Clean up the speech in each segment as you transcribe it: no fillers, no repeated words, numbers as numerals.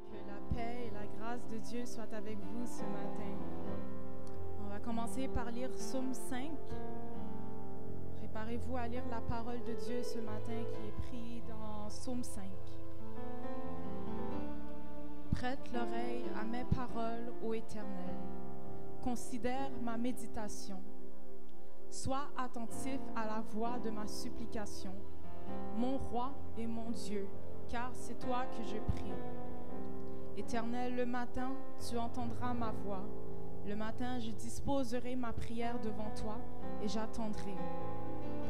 Que la paix et la grâce de Dieu soient avec vous ce matin. On va commencer par lire Psaume 5. Préparez-vous à lire la parole de Dieu ce matin qui est prise dans Psaume 5. Prête l'oreille à mes paroles, ô Éternel. Considère ma méditation. Sois attentif à la voix de ma supplication, mon roi et mon Dieu, car c'est toi que je prie. Éternel, le matin, tu entendras ma voix. Le matin, je disposerai ma prière devant toi et j'attendrai.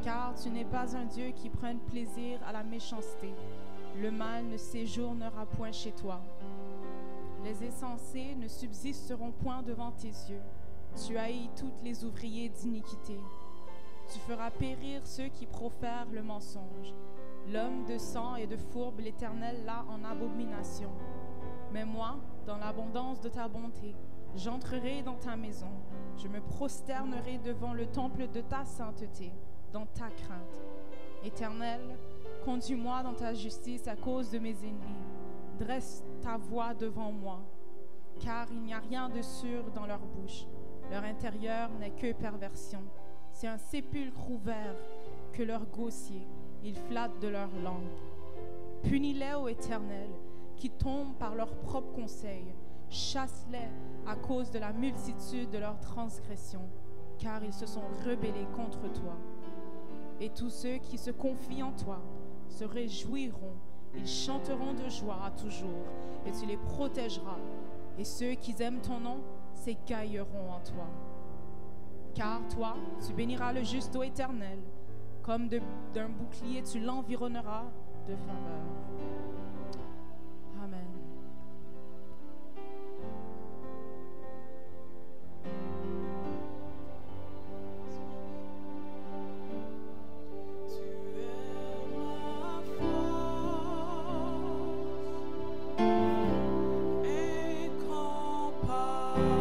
Car tu n'es pas un Dieu qui prenne plaisir à la méchanceté. Le mal ne séjournera point chez toi. Les insensés ne subsisteront point devant tes yeux. Tu haïs toutes les ouvriers d'iniquité. Tu feras périr ceux qui profèrent le mensonge. L'homme de sang et de fourbe, l'Éternel l'a en abomination. Mais moi, dans l'abondance de ta bonté, j'entrerai dans ta maison. Je me prosternerai devant le temple de ta sainteté, dans ta crainte. Éternel, conduis-moi dans ta justice à cause de mes ennemis. Dresse ta voix devant moi, car il n'y a rien de sûr dans leur bouche. Leur intérieur n'est que perversion. C'est un sépulcre ouvert que leur gosier. Ils flattent de leur langue. Punis-les, ô Éternel, qui tombent par leur propre conseil. Chasse-les à cause de la multitude de leurs transgressions, car ils se sont rebellés contre toi. Et tous ceux qui se confient en toi se réjouiront. Ils chanteront de joie à toujours, et tu les protégeras. Et ceux qui aiment ton nom s'égailleront en toi. Car toi, tu béniras le juste, ô Éternel, comme d'un bouclier, tu l'environneras de faveur. Amen. Incomparable,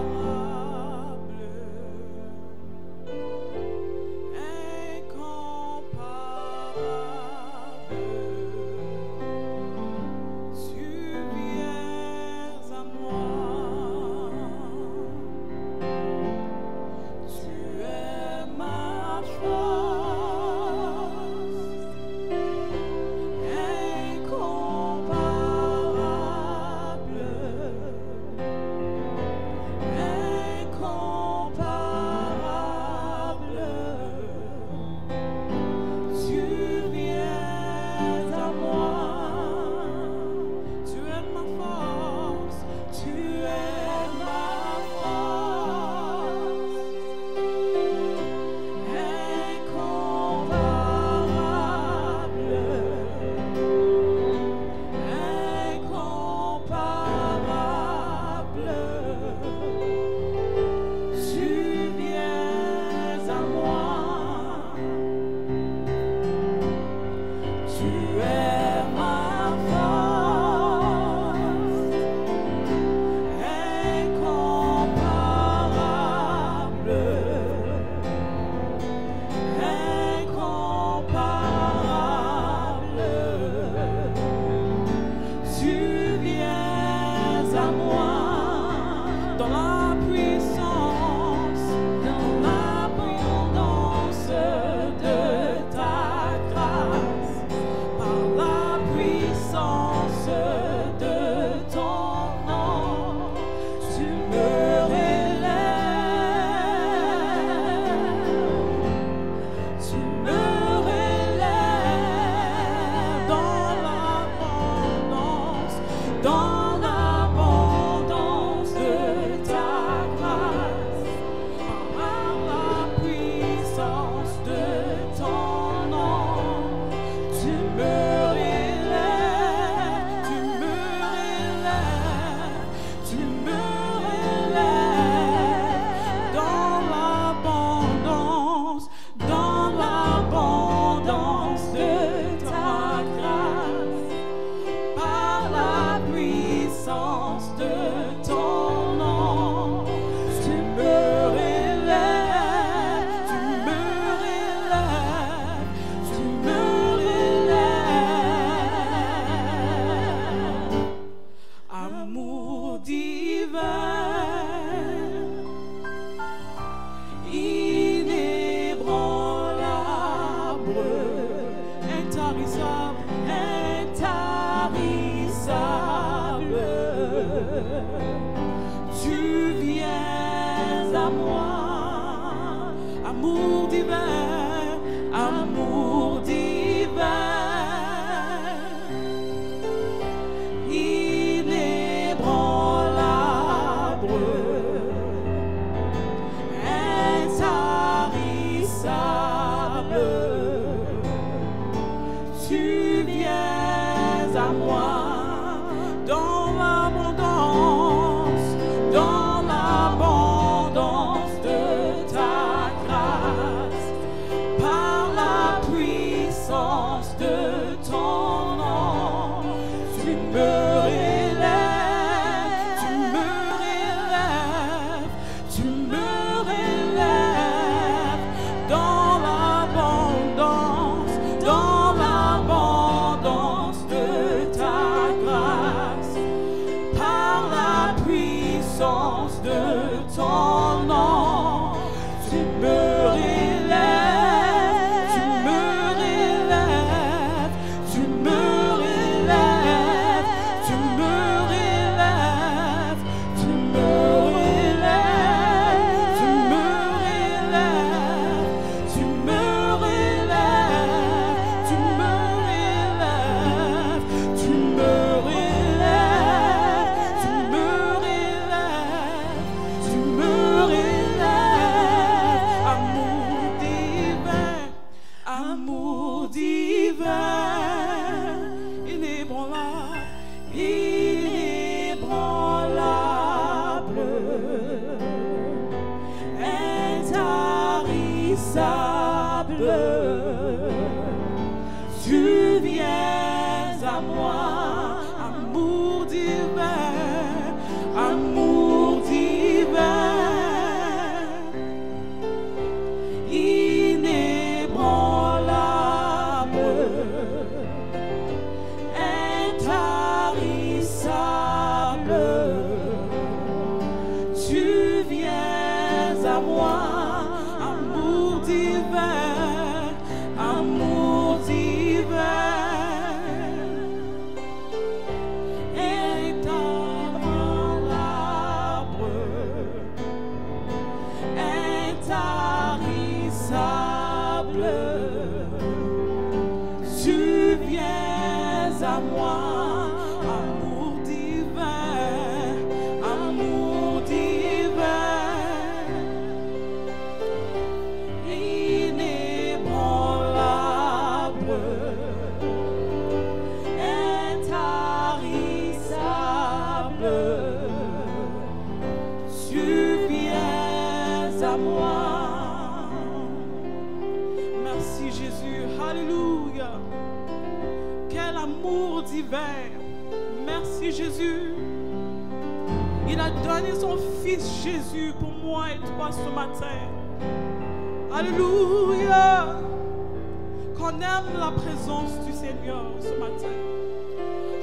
divin, amour divin, inébranlable, intarissable, tu viens à moi dans l'abondance de ta grâce, par la puissance de ton nom, tu me relèves, tu me relèves, tu me relèves dans l'abondance de ta grâce, par la puissance de ton nom, tu me relèves, tu me relèves, tu me relèves, tu me relèves, tu me relèves, tu me relèves, tu me relèves, tu me relèves, tu me relèves, tu me relèves, tu me relèves, amour divin, inébranlable, inébranlable, intarissable, tu viens à moi, amour divin, amour divin, inébranlable, intarissable, tu viens à moi, amour divin, amour divin, inébranlable, intarissable, tu viens à moi, amour divin, amour divin, inébranlable, intarissable, tu viens à moi. Merci Jésus, alléluia. Quel amour divin. Merci Jésus. Il a donné son fils Jésus pour moi et toi ce matin. Alléluia. Qu'on aime la présence du Seigneur ce matin.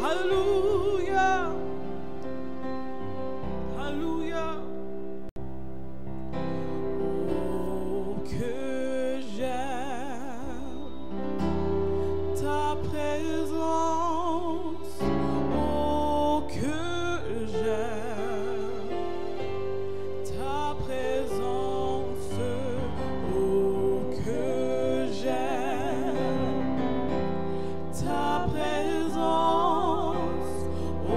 Alléluia. Alléluia. Oh, que j'aime ta présence. Oh, que j'aime ta présence. Oh, que j'aime ta présence. Oh,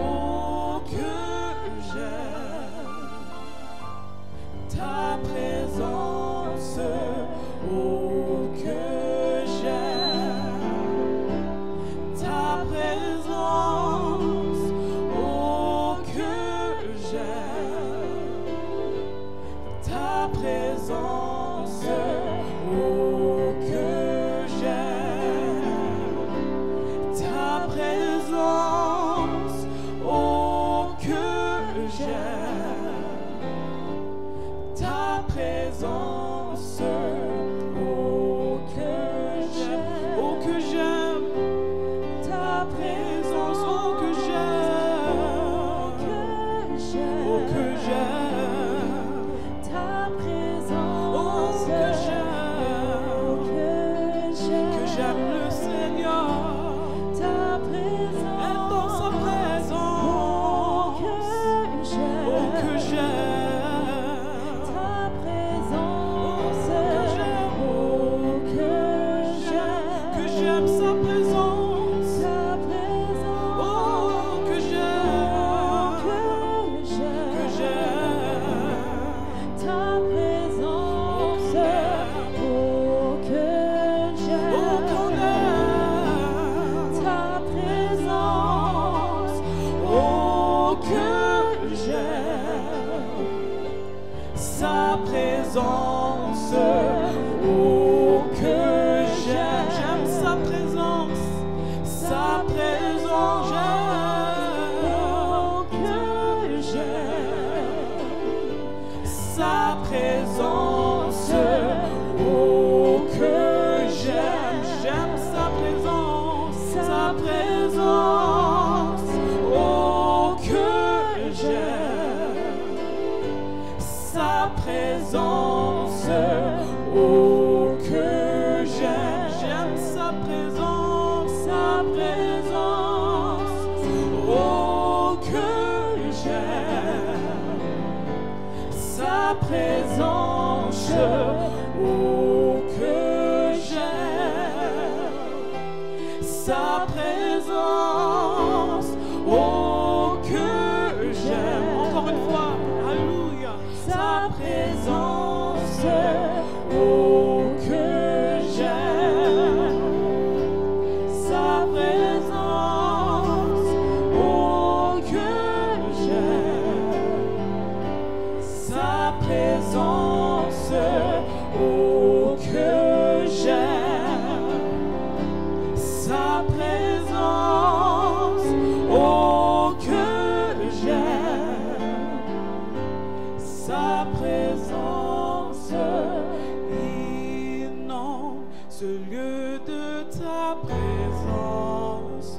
ce lieu de ta présence.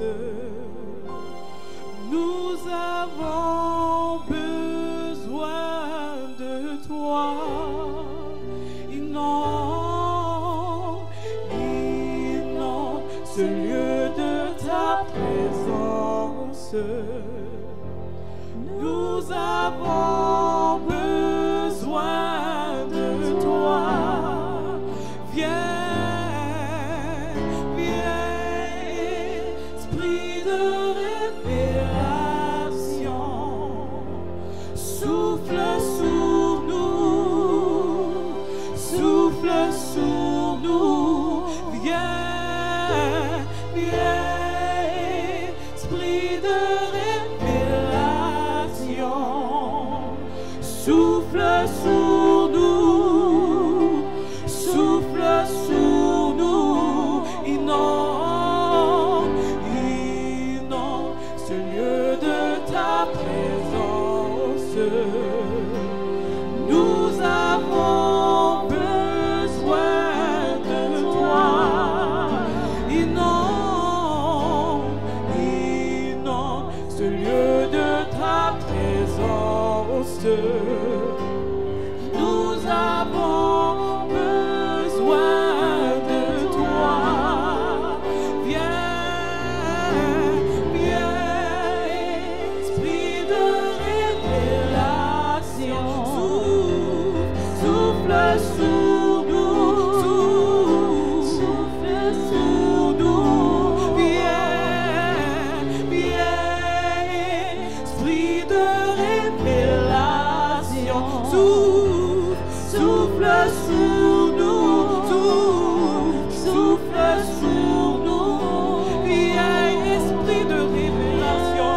Nous avons besoin de toi. Inonde, inonde ce lieu de ta présence. Nous avons besoin de toi. Viens, viens, esprit de révélation, souffle sur nous, souffle sur nous. Viens, viens, esprit de révélation, souffle sur nous, souffle sur nous. Inonde, inonde ce lieu de ta présence. Nous avons besoin de toi. Inonde, inonde ce lieu de ta présence. Nous avons besoin de toi. Viens, viens, esprit de révélation, souffle sur nous, souffle sur nous. Viens, viens, esprit de révélation, souffle sur nous, souffle sur nous. Viens, esprit de révélation,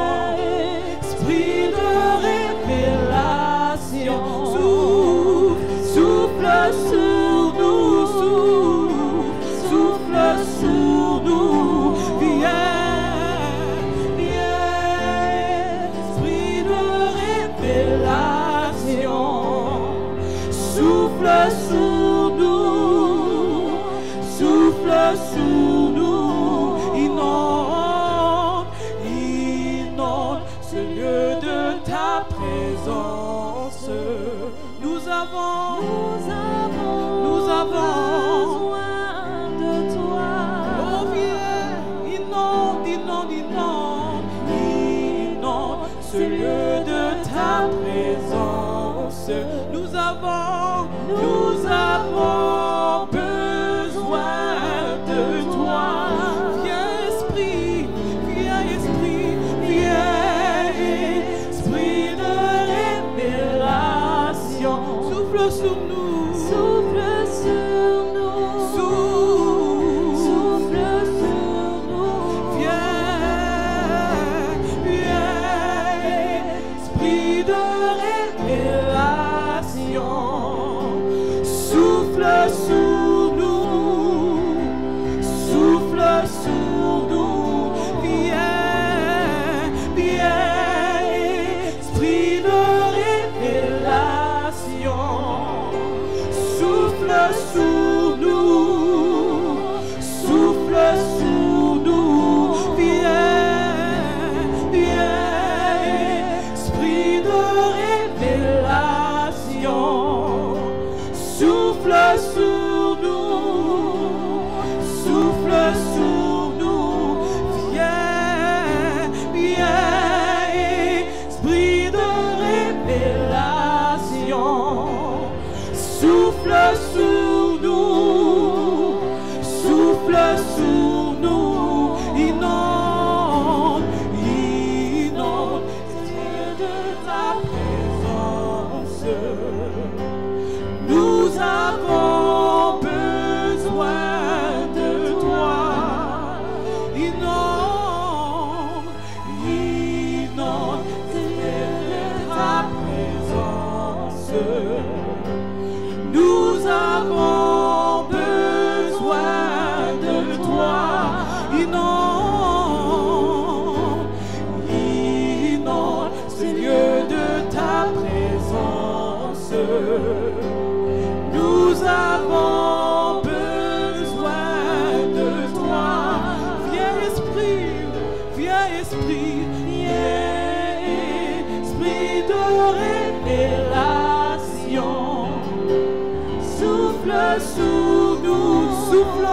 esprit de révélation, souffle sur nous, souffle sur nous. Viens, viens, esprit de révélation, souffle sur nous, souffle sur nous. Inonde, inonde ce lieu de ta présence. Nous avons besoin de toi. Oh viens, inonde, inonde, inonde, inonde ce lieu de ta présence. Nous avons besoin de toi.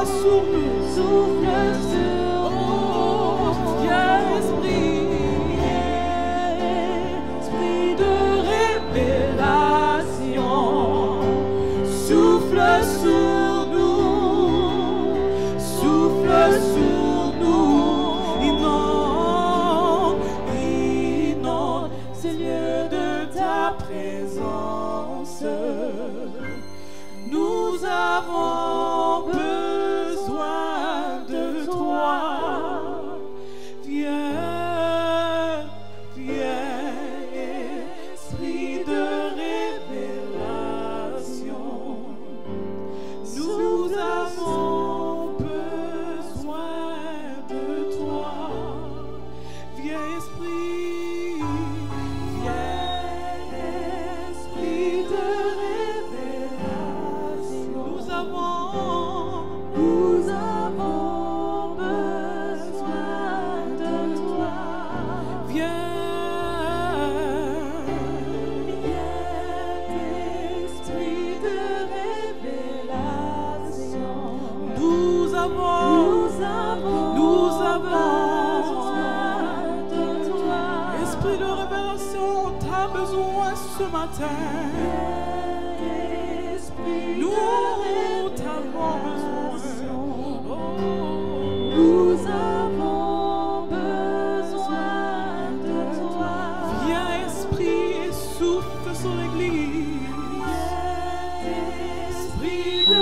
souffle sur nous. Souffle sur nous. Viens Esprit, Esprit de révélation, souffle sur nous, souffle sur nous, inonde, inonde ces lieux de ta présence. Nous avons besoin de toi. Viens, viens, Esprit de révélation. Nous avons besoin de toi. Viens, Esprit, viens, Esprit de révélation. Nous avons besoin de toi. Esprit de révélation. Nous avons besoin de toi. Esprit de révélation, t'as besoin ce matin. Esprit de Nous t'avons révélation. besoin. Nous avons besoin de toi. Viens Esprit et souffle sur l'Église. Esprit de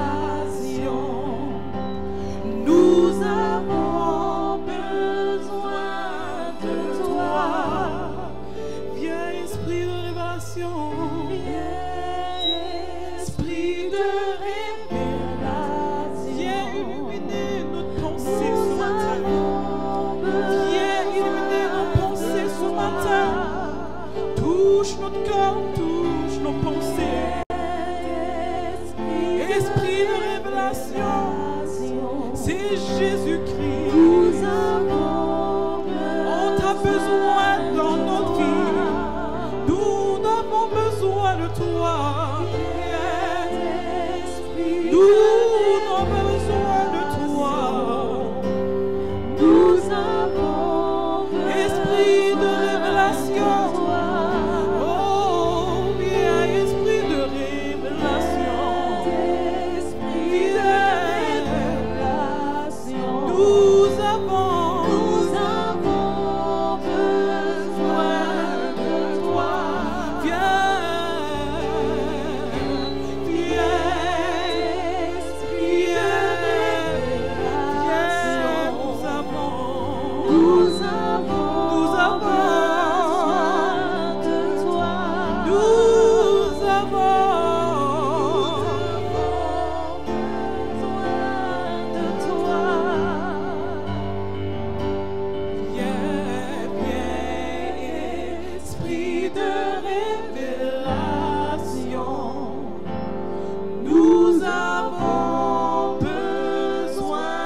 révélation. Nous avons besoin de toi. Viens Esprit de révélation. Esprit de révélation. Viens illuminer notre pensée ce matin. Viens illuminer nos pensées ce matin. Touche notre cœur, touche nos pensées. Esprit de révélation, c'est Jésus-Christ. On t'a besoin dans notre vie. Nous avons besoin de toi. Nous avons besoin de toi. Nous avons Esprit de révélation. toi. Oh, viens, Esprit de révélation. Esprit de révélation. Nous avons besoin de toi. Viens, viens, Esprit de révélation. nous avons besoin de toi. Nous avons besoin de toi. Viens, viens, Esprit de révélation. Nous avons besoin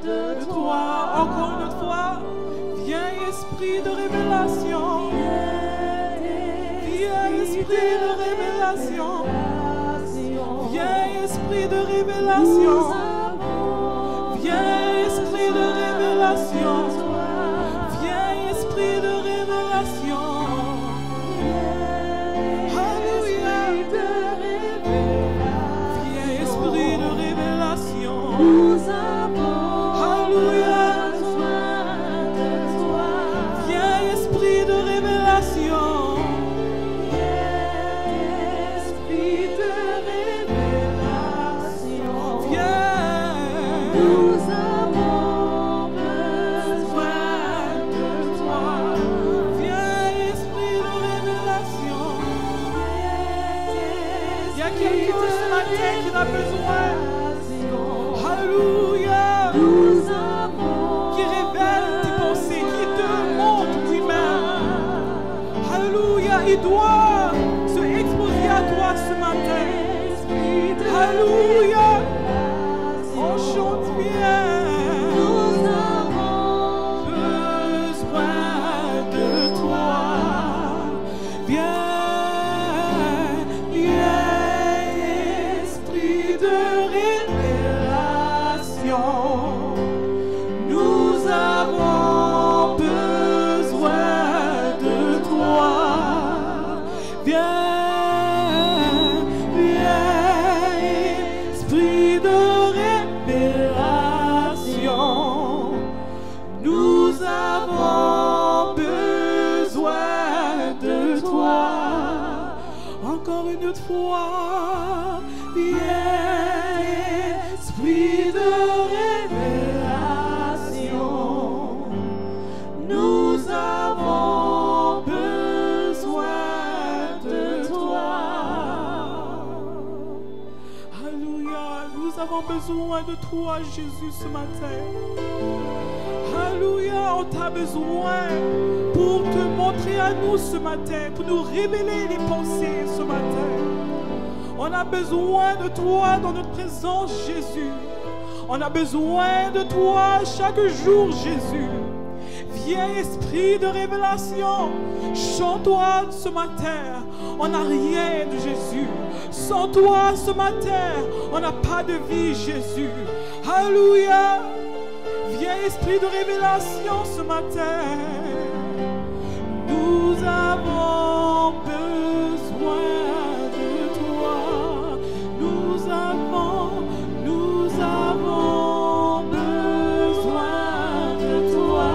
de toi. Encore une fois, viens, Esprit de révélation. Viens, Esprit de révélation. Viens, Esprit de révélation. Viens, Esprit de révélation. Viens, Esprit de révélation. Alléluia. Viens, Esprit de révélation. Alléluia. Viens, Esprit de révélation. Esprit de révélation. Viens. Nous avons besoin de toi. Viens, Esprit de révélation. Il y a quelqu'un ce matin qui a besoin. Alléluia. Nous avons Qui révèle tes pensées, qui te montre lui-même. Alléluia. Il doit se exposer à toi ce matin. Alléluia. On chante bien. Nous avons Besoin de toi. Viens, viens, Esprit de révélation. avons besoin de toi, Jésus, ce matin. Alléluia, on t'a besoin pour te montrer à nous ce matin, pour nous révéler les pensées ce matin. On a besoin de toi dans notre présence, Jésus. On a besoin de toi chaque jour, Jésus. Viens, esprit de révélation, chante-toi ce matin. On n'a rien de Jésus. Sans toi ce matin, on n'a pas de vie, Jésus. Alléluia. Viens, esprit de révélation ce matin. Nous avons besoin de toi. Nous avons besoin de toi.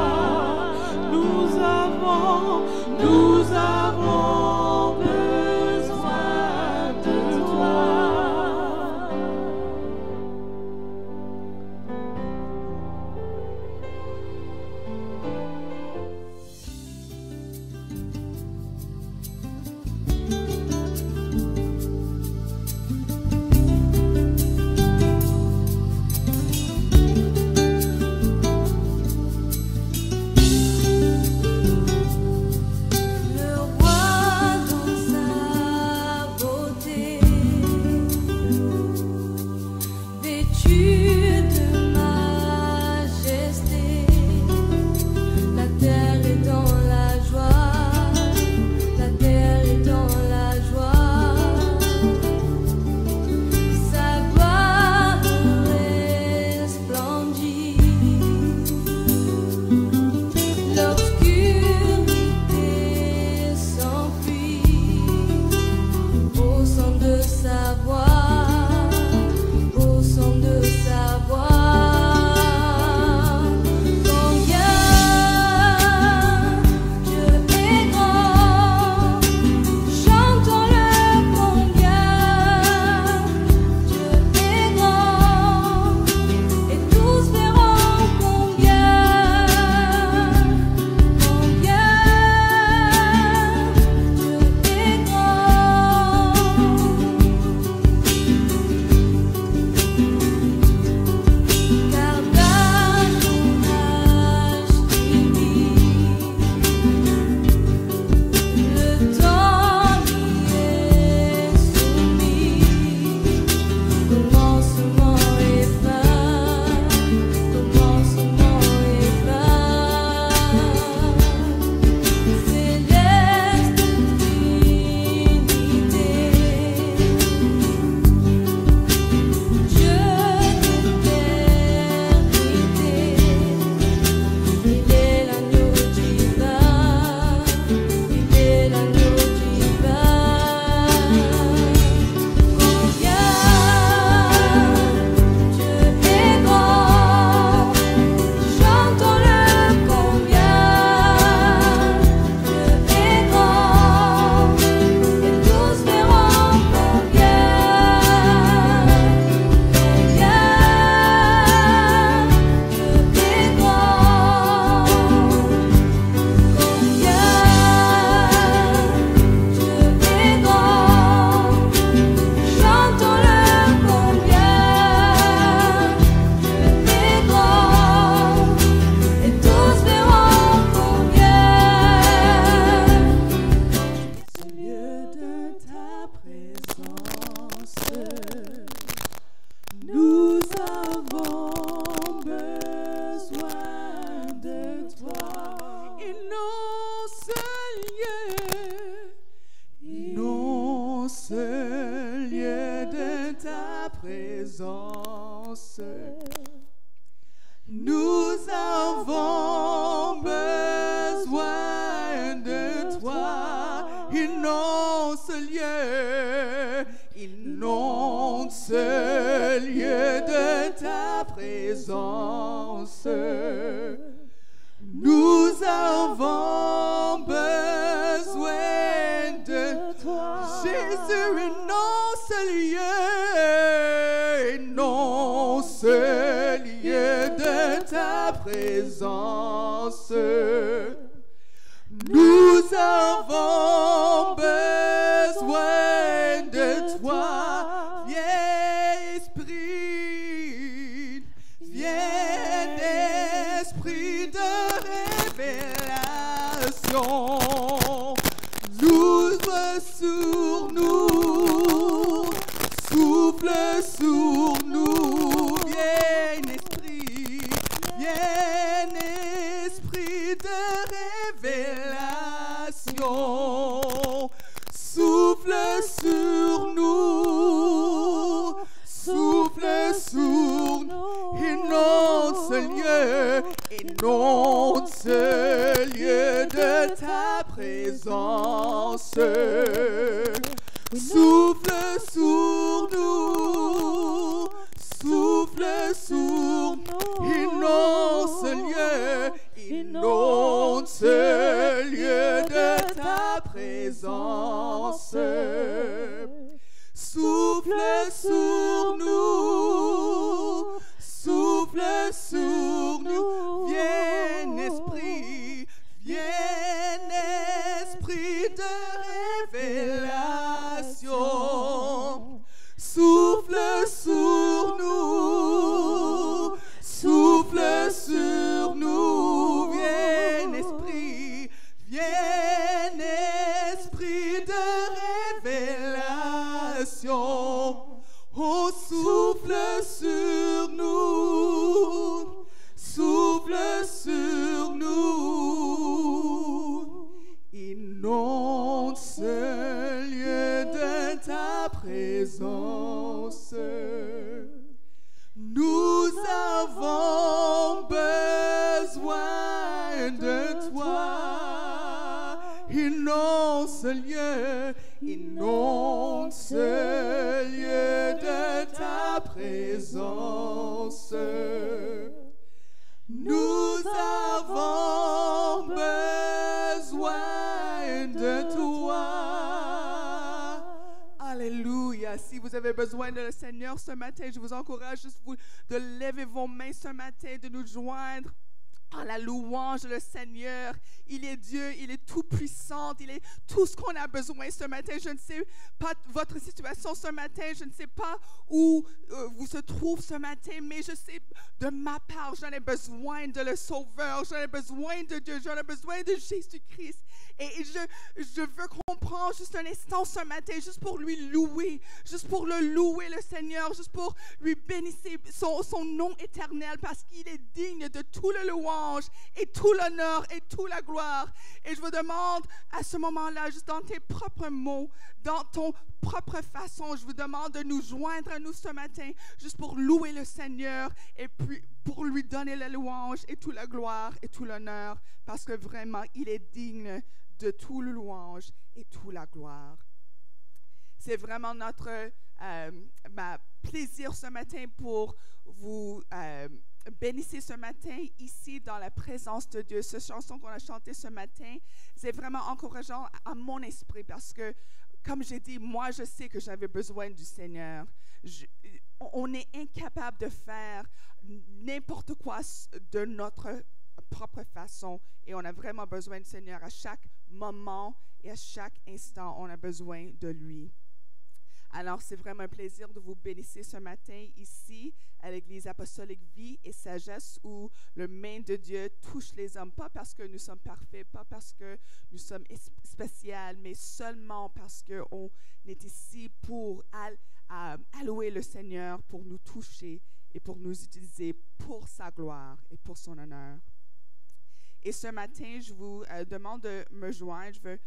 Nous avons besoin de toi. présence. Nous avons besoin de toi. Inonde ce lieu de ta présence. Nous avons besoin de toi. Jésus, inonde ce lieu de ta présence. Nous avons besoin de toi. Viens, Esprit viens esprit de révélation, ouvre sur nous, souffle sur nous, viens esprit de révélation, souffle sur nous, inonde ce lieu de ta présence, souffle sur nous, inonde ce lieu de ta présence, souffle sur nous, viens esprit de révélation, souffle sur nous, viens esprit de révélation, oh souffle sur nous, inonde ce lieu de ta présence. Nous avons besoin de toi, inonde ce lieu de ta présence. Nous avons besoin de toi. Alléluia. Si vous avez besoin de le Seigneur ce matin, je vous encourage juste de lever vos mains ce matin, de nous joindre à la louange de le Seigneur. Il est Dieu, il est tout puissant, il est tout ce qu'on a besoin ce matin. Je ne sais pas votre situation ce matin, je ne sais pas où vous se trouvez ce matin, mais je sais de ma part, j'en ai besoin de le Sauveur, j'en ai besoin de Dieu, j'en ai besoin de Jésus-Christ. Et je veux qu'on prenne juste un instant ce matin, juste pour lui louer, juste pour le louer le Seigneur, juste pour lui bénir son nom éternel, parce qu'il est digne de tout le louange et tout l'honneur et toute la gloire. Et je vous demande à ce moment-là, juste dans tes propres mots, dans ton propre façon, je vous demande de nous joindre à nous ce matin, juste pour louer le Seigneur et puis pour lui donner la louange et toute la gloire et tout l'honneur, parce que vraiment, il est digne de tout le louange et toute la gloire. C'est vraiment notre plaisir ce matin pour vous bénir ce matin ici dans la présence de Dieu. Cette chanson qu'on a chantée ce matin, c'est vraiment encourageant à mon esprit parce que, comme j'ai dit, moi je sais que j'avais besoin du Seigneur. On est incapable de faire n'importe quoi de notre propre façon et on a vraiment besoin du Seigneur à chaque moment et à chaque instant. On a besoin de lui. Alors, c'est vraiment un plaisir de vous bénir ce matin ici à l'Église apostolique Vie et Sagesse où le main de Dieu touche les hommes, pas parce que nous sommes parfaits, pas parce que nous sommes spéciaux, mais seulement parce qu'on est ici pour allouer le Seigneur, pour nous toucher et pour nous utiliser pour sa gloire et pour son honneur. Et ce matin, je vous demande de me joindre. Je veux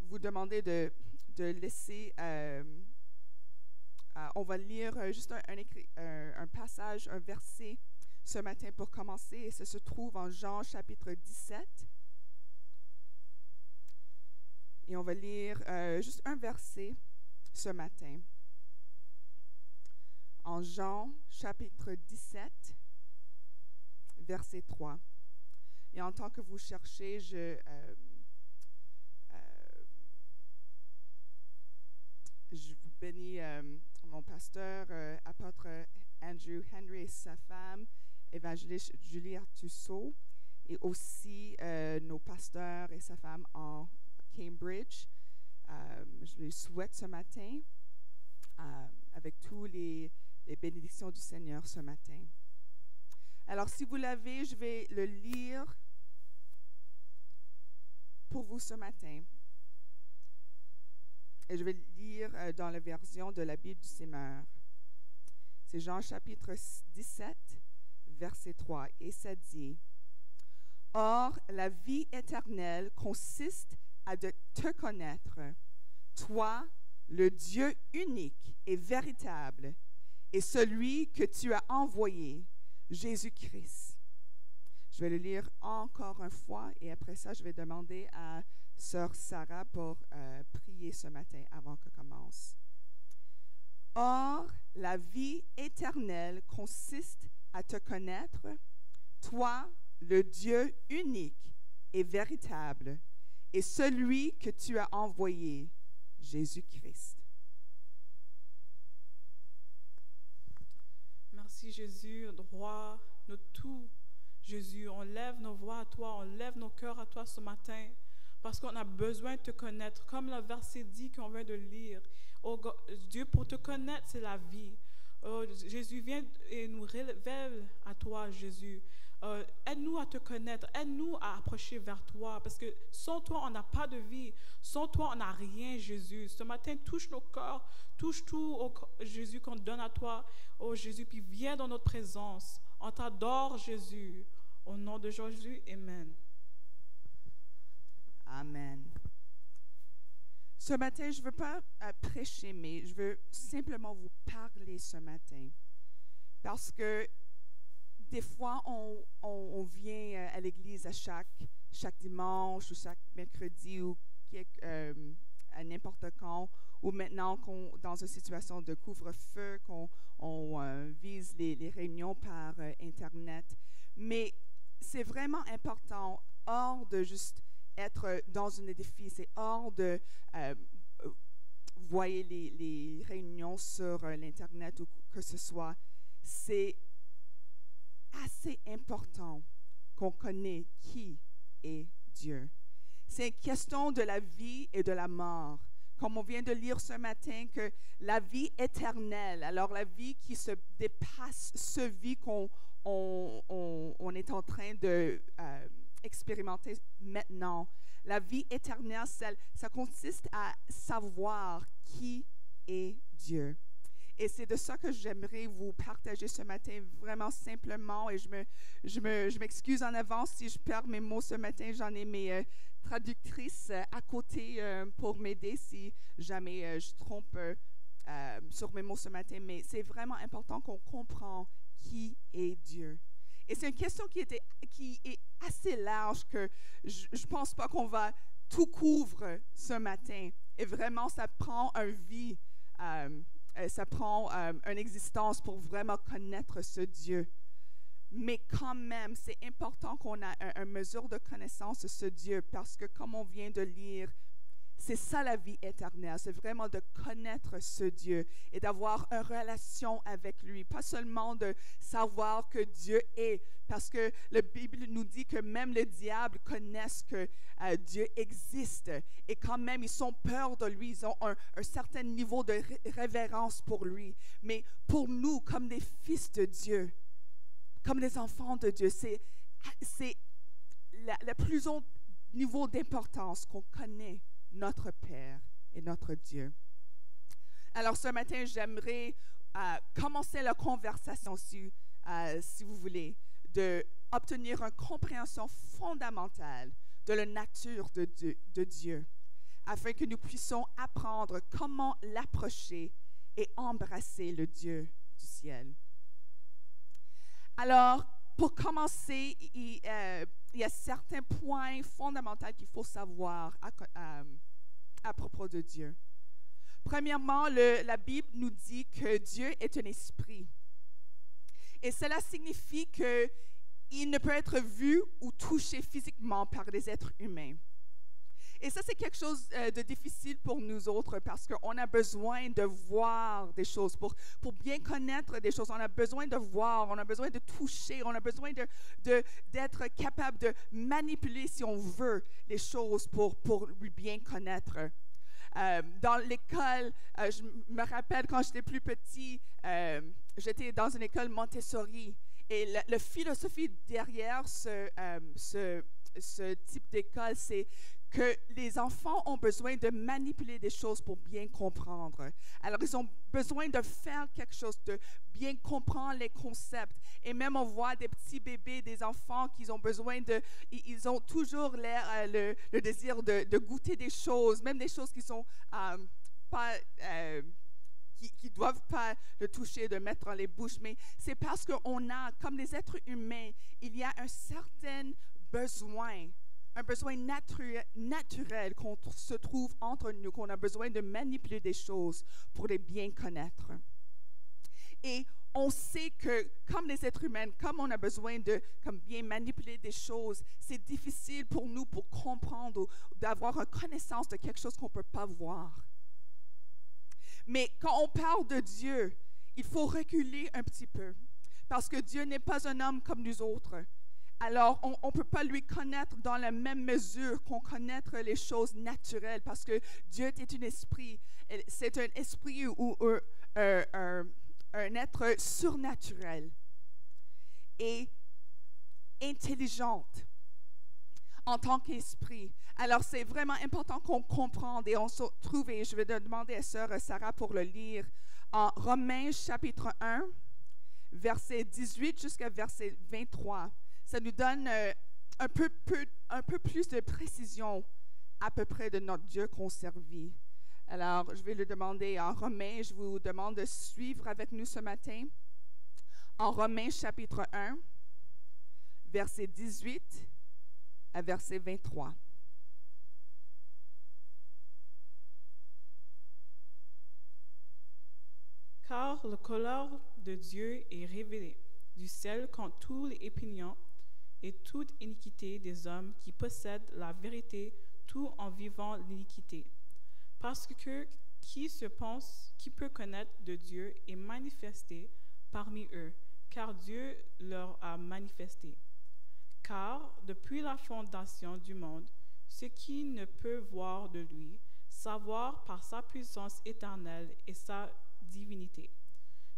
vous demander de laisser... on va lire juste un passage, un verset ce matin pour commencer. Et ça se trouve en Jean chapitre 17. Et on va lire juste un verset ce matin. En Jean chapitre 17, verset 3. Et en tant que vous cherchez, je vous bénis mon pasteur, apôtre Andrew Henry et sa femme, évangéliste Julie Artusseau, et aussi nos pasteurs et sa femme en Cambridge. Je les souhaite ce matin avec toutes les bénédictions du Seigneur ce matin. Alors, si vous l'avez, je vais le lire pour vous ce matin. Et je vais le lire dans la version de la Bible du Semeur. C'est Jean chapitre 17, verset 3. Et ça dit, « Or, la vie éternelle consiste à de te connaître, toi, le Dieu unique et véritable, et celui que tu as envoyé, Jésus-Christ. » Je vais le lire encore une fois et après ça, je vais demander à Sœur Sarah pour prier ce matin avant que commence. « Or, la vie éternelle consiste à te connaître, toi, le Dieu unique et véritable, et celui que tu as envoyé, Jésus-Christ. » Merci Jésus, roi, notre tout. Jésus, on lève nos voix à toi, on lève nos cœurs à toi ce matin parce qu'on a besoin de te connaître. Comme le verset dit qu'on vient de lire, oh Dieu, pour te connaître, c'est la vie. Oh, Jésus, viens et nous révèle à toi, Jésus. Aide-nous à te connaître, aide-nous à approcher vers toi, parce que sans toi, on n'a pas de vie. Sans toi, on n'a rien, Jésus. Ce matin, touche nos corps, touche tout, oh, Jésus, qu'on donne à toi, oh Jésus, puis viens dans notre présence. On t'adore, Jésus. Au nom de Jésus, Amen. Amen. Ce matin, je ne veux pas prêcher, mais je veux simplement vous parler ce matin. Parce que des fois, on vient à l'église à chaque dimanche ou chaque mercredi ou à n'importe quand, ou maintenant dans une situation de couvre-feu, qu'on vise les réunions par Internet. Mais c'est vraiment important, hors de juste être dans un édifice, c'est hors de voir les réunions sur l'Internet ou que ce soit, c'est assez important qu'on connaisse qui est Dieu. C'est une question de la vie et de la mort. Comme on vient de lire ce matin, que la vie éternelle, alors la vie qui se dépasse ce vie qu'on est en train de expérimenter maintenant. La vie éternelle, ça consiste à savoir qui est Dieu. Et c'est de ça que j'aimerais vous partager ce matin, vraiment simplement. Et je m'excuse en avance si je perds mes mots ce matin. J'en ai mes traductrices à côté pour m'aider si jamais je trompe sur mes mots ce matin. Mais c'est vraiment important qu'on comprenne qui est Dieu. Et c'est une question qui est assez large que je ne pense pas qu'on va tout couvrir ce matin. Et vraiment, ça prend une vie, ça prend une existence pour vraiment connaître ce Dieu. Mais quand même, c'est important qu'on ait une mesure de connaissance de ce Dieu parce que comme on vient de lire, c'est ça la vie éternelle, c'est vraiment de connaître ce Dieu et d'avoir une relation avec lui. Pas seulement de savoir que Dieu est, parce que la Bible nous dit que même le diable connaissent que Dieu existe. Et quand même, ils ont peur de lui, ils ont un certain niveau de révérence pour lui. Mais pour nous, comme des fils de Dieu, comme des enfants de Dieu, c'est le plus haut niveau d'importance qu'on connaît notre Père et notre Dieu. Alors ce matin, j'aimerais commencer la conversation, si vous voulez, d'obtenir une compréhension fondamentale de la nature de Dieu, afin que nous puissions apprendre comment l'approcher et embrasser le Dieu du ciel. Alors, pour commencer, il y a certains points fondamentaux qu'il faut savoir à propos de Dieu. Premièrement, la Bible nous dit que Dieu est un esprit. Et cela signifie qu'il ne peut être vu ou touché physiquement par les êtres humains. Et ça, c'est quelque chose de difficile pour nous autres parce qu'on a besoin de voir des choses. Pour bien connaître des choses, on a besoin de voir, on a besoin de toucher, on a besoin d'être capable de manipuler, si on veut, les choses pour bien connaître. Dans l'école, je me rappelle quand j'étais plus petit, j'étais dans une école Montessori. Et la philosophie derrière ce type d'école, c'est que les enfants ont besoin de manipuler des choses pour bien comprendre. Alors, ils ont besoin de faire quelque chose, de bien comprendre les concepts. Et même, on voit des petits bébés, des enfants qui ont besoin de... Ils ont toujours le désir de goûter des choses, même des choses qui sont pas... qui ne doivent pas le toucher, de mettre dans les bouches. Mais c'est parce qu'on a, comme les êtres humains, il y a un certain besoin, un besoin naturel qu'on se trouve entre nous, qu'on a besoin de manipuler des choses pour les bien connaître. Et on sait que, comme les êtres humains, comme on a besoin de bien manipuler des choses, c'est difficile pour nous pour comprendre ou d'avoir une connaissance de quelque chose qu'on ne peut pas voir. Mais quand on parle de Dieu, il faut reculer un petit peu, parce que Dieu n'est pas un homme comme nous autres. Alors, on ne peut pas lui connaître dans la même mesure qu'on connaît les choses naturelles, parce que Dieu est un esprit. C'est un esprit ou un être surnaturel et intelligente en tant qu'esprit. Alors, c'est vraiment important qu'on comprenne et on se trouve, et je vais demander à Sœur Sarah pour le lire, en Romains chapitre 1, verset 18 jusqu'à verset 23. Ça nous donne un peu plus de précision à peu près de notre Dieu qu'on servit. Alors, je vais le demander en Romains. Je vous demande de suivre avec nous ce matin. En Romains chapitre 1, verset 18 à verset 23. Car le colère de Dieu est révélé du ciel contre tous les opinions et toute iniquité des hommes qui possèdent la vérité, tout en vivant l'iniquité. Parce que qui peut connaître de Dieu est manifesté parmi eux, car Dieu leur a manifesté. Car depuis la fondation du monde, ce qui ne peut voir de lui, savoir par sa puissance éternelle et sa divinité,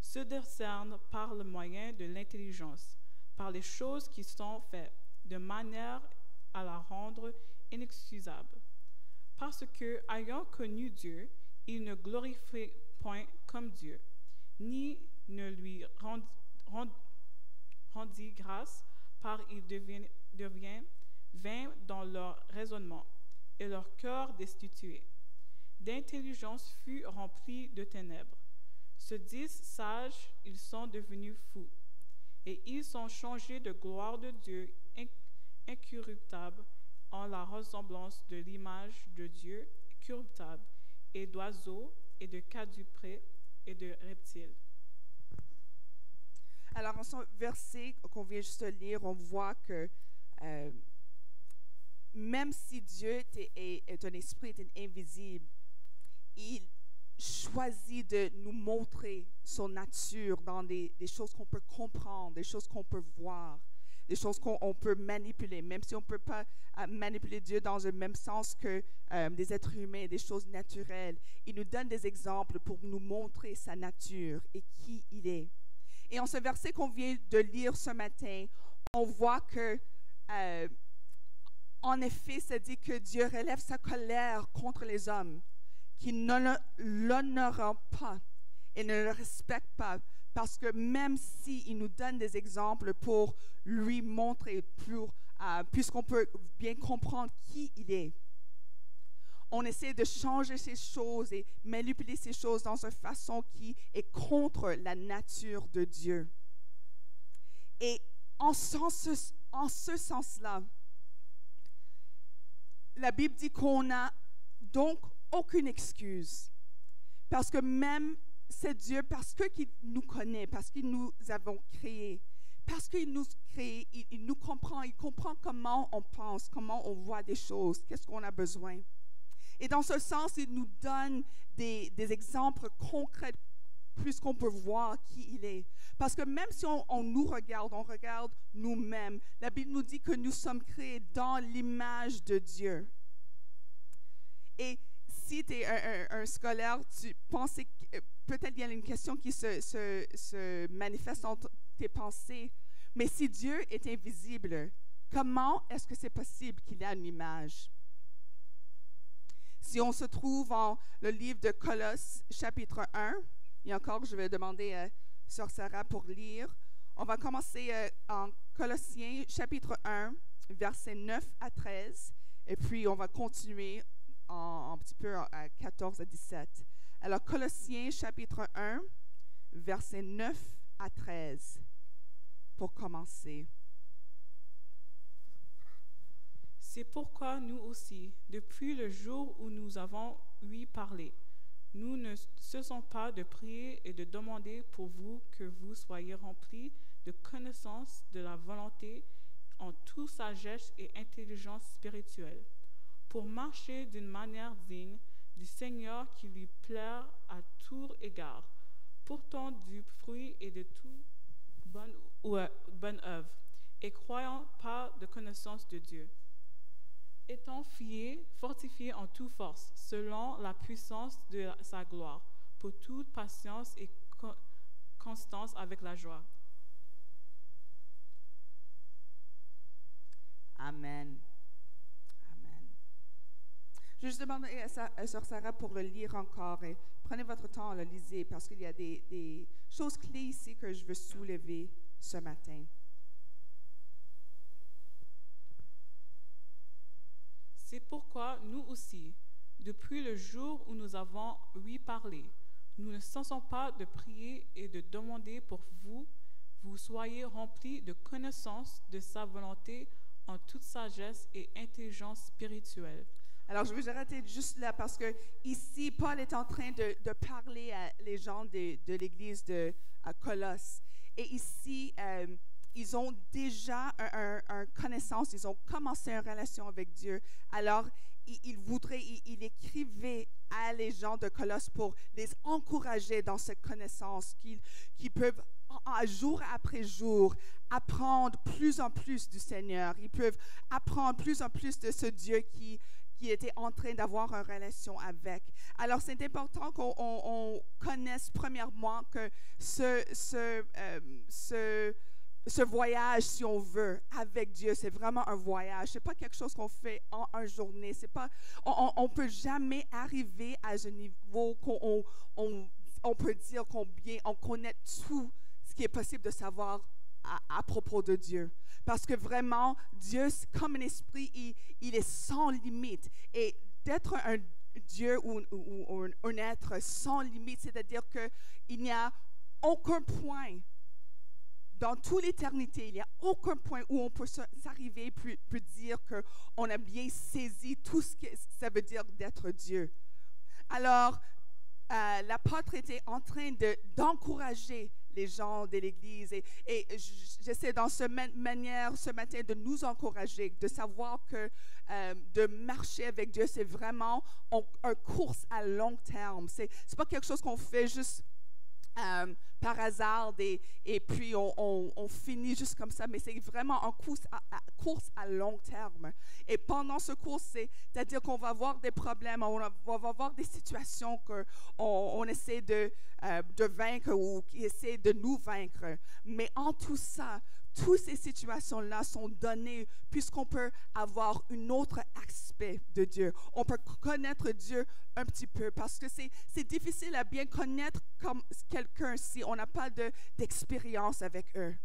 se discerne par le moyen de l'intelligence, par les choses qui sont faites, de manière à la rendre inexcusable. Parce que, ayant connu Dieu, il ne glorifie point comme Dieu, ni ne lui rendit grâce, car il devient vain dans leur raisonnement, et leur cœur destitué. D'intelligence fut rempli de ténèbres. Se disent sages, ils sont devenus fous, et ils sont changés de gloire de Dieu incorruptible en la ressemblance de l'image de Dieu corruptible, et d'oiseaux, et de quadrupèdes, et de reptiles. Alors, en ce verset qu'on vient juste de lire, on voit que même si Dieu est un esprit, est invisible, il choisit de nous montrer son nature dans des choses qu'on peut comprendre, des choses qu'on peut voir, des choses qu'on peut manipuler, même si on ne peut pas manipuler Dieu dans le même sens que des êtres humains, des choses naturelles. Il nous donne des exemples pour nous montrer sa nature et qui il est. Et en ce verset qu'on vient de lire ce matin, on voit que, en effet, ça dit que Dieu relève sa colère contre les hommes qui ne l'honorent pas et ne le respectent pas, parce que même s'il nous donne des exemples pour lui montrer, puisqu'on peut bien comprendre qui il est, on essaie de changer ces choses et manipuler ces choses dans une façon qui est contre la nature de Dieu. Et en ce sens-là, la Bible dit qu'on n'a donc aucune excuse. Parce que même c'est Dieu, parce qu'il nous connaît, parce qu'il nous avons créés, parce qu'il nous crée, il nous comprend, il comprend comment on pense, comment on voit des choses, qu'est-ce qu'on a besoin. Et dans ce sens, il nous donne des exemples concrets, puisqu'on peut voir qui il est. Parce que même si on nous regarde, on regarde nous-mêmes, la Bible nous dit que nous sommes créés dans l'image de Dieu. Et si tu es un scolaire, tu penses que peut-être il y a une question qui se manifeste dans tes pensées. Mais si Dieu est invisible, comment est-ce que c'est possible qu'il ait une image? Si on se trouve dans le livre de Colosses, chapitre 1, et encore, je vais demander à Sœur Sarah pour lire. On va commencer en Colossiens, chapitre 1, versets 9 à 13, et puis on va continuer un petit peu à 14 à 17. Alors, Colossiens, chapitre 1, versets 9 à 13, pour commencer. C'est pourquoi nous aussi, depuis le jour où nous avons ouï parler, nous ne cessons pas de prier et de demander pour vous que vous soyez remplis de connaissance de la volonté en toute sagesse et intelligence spirituelle, pour marcher d'une manière digne du Seigneur qui lui plaît à tout égard, portant du fruit et de toute bonne œuvre, et croyant par de connaissance de Dieu. Étant fortifiés en toute force, selon la puissance de sa gloire, pour toute patience et constance avec la joie. Amen. Amen. Je vais juste demander à Sœur Sarah pour le lire encore. Et prenez votre temps à le lire parce qu'il y a des choses clés ici que je veux soulever ce matin. C'est pourquoi nous aussi, depuis le jour où nous avons ouï parler, nous ne cessons pas de prier et de demander pour vous soyez remplis de connaissance de sa volonté en toute sagesse et intelligence spirituelle. Alors, je vais arrêter juste là parce que ici, Paul est en train de parler à les gens de l'église de Colosse. Et ici, ils ont déjà une connaissance, ils ont commencé une relation avec Dieu. Alors, il écrivait à les gens de Colosse pour les encourager dans cette connaissance, qu'ils peuvent, jour après jour, apprendre plus en plus du Seigneur. Ils peuvent apprendre plus en plus de ce Dieu qui était en train d'avoir une relation avec. Alors, c'est important qu'on connaisse premièrement que ce voyage, si on veut, avec Dieu, c'est vraiment un voyage. Ce n'est pas quelque chose qu'on fait en une journée. C'est pas, on ne peut jamais arriver à ce niveau qu'on on peut dire combien on connaît tout ce qui est possible de savoir à propos de Dieu. Parce que vraiment, Dieu, comme un esprit, il est sans limite. Et d'être un Dieu ou un être sans limite, c'est-à-dire qu'il n'y a aucun point dans toute l'éternité, il n'y a aucun point où on peut s'arriver et peut dire qu'on a bien saisi tout ce que ça veut dire d'être Dieu. Alors, l'apôtre était en train d'encourager les gens de l'Église et j'essaie dans cette manière ce matin de nous encourager, de savoir que de marcher avec Dieu, c'est vraiment une course à long terme. C'est pas quelque chose qu'on fait juste par hasard et puis on finit juste comme ça, mais c'est vraiment une course à long terme. Et pendant ce course, c'est-à-dire qu'on va avoir des problèmes, on va avoir des situations qu'on essaie de vaincre ou qui essaie de nous vaincre. Mais en tout ça, toutes ces situations-là sont données puisqu'on peut avoir un autre aspect de Dieu. On peut connaître Dieu un petit peu parce que c'est difficile à bien connaître comme quelqu'un si on n'a pas d'expérience avec eux.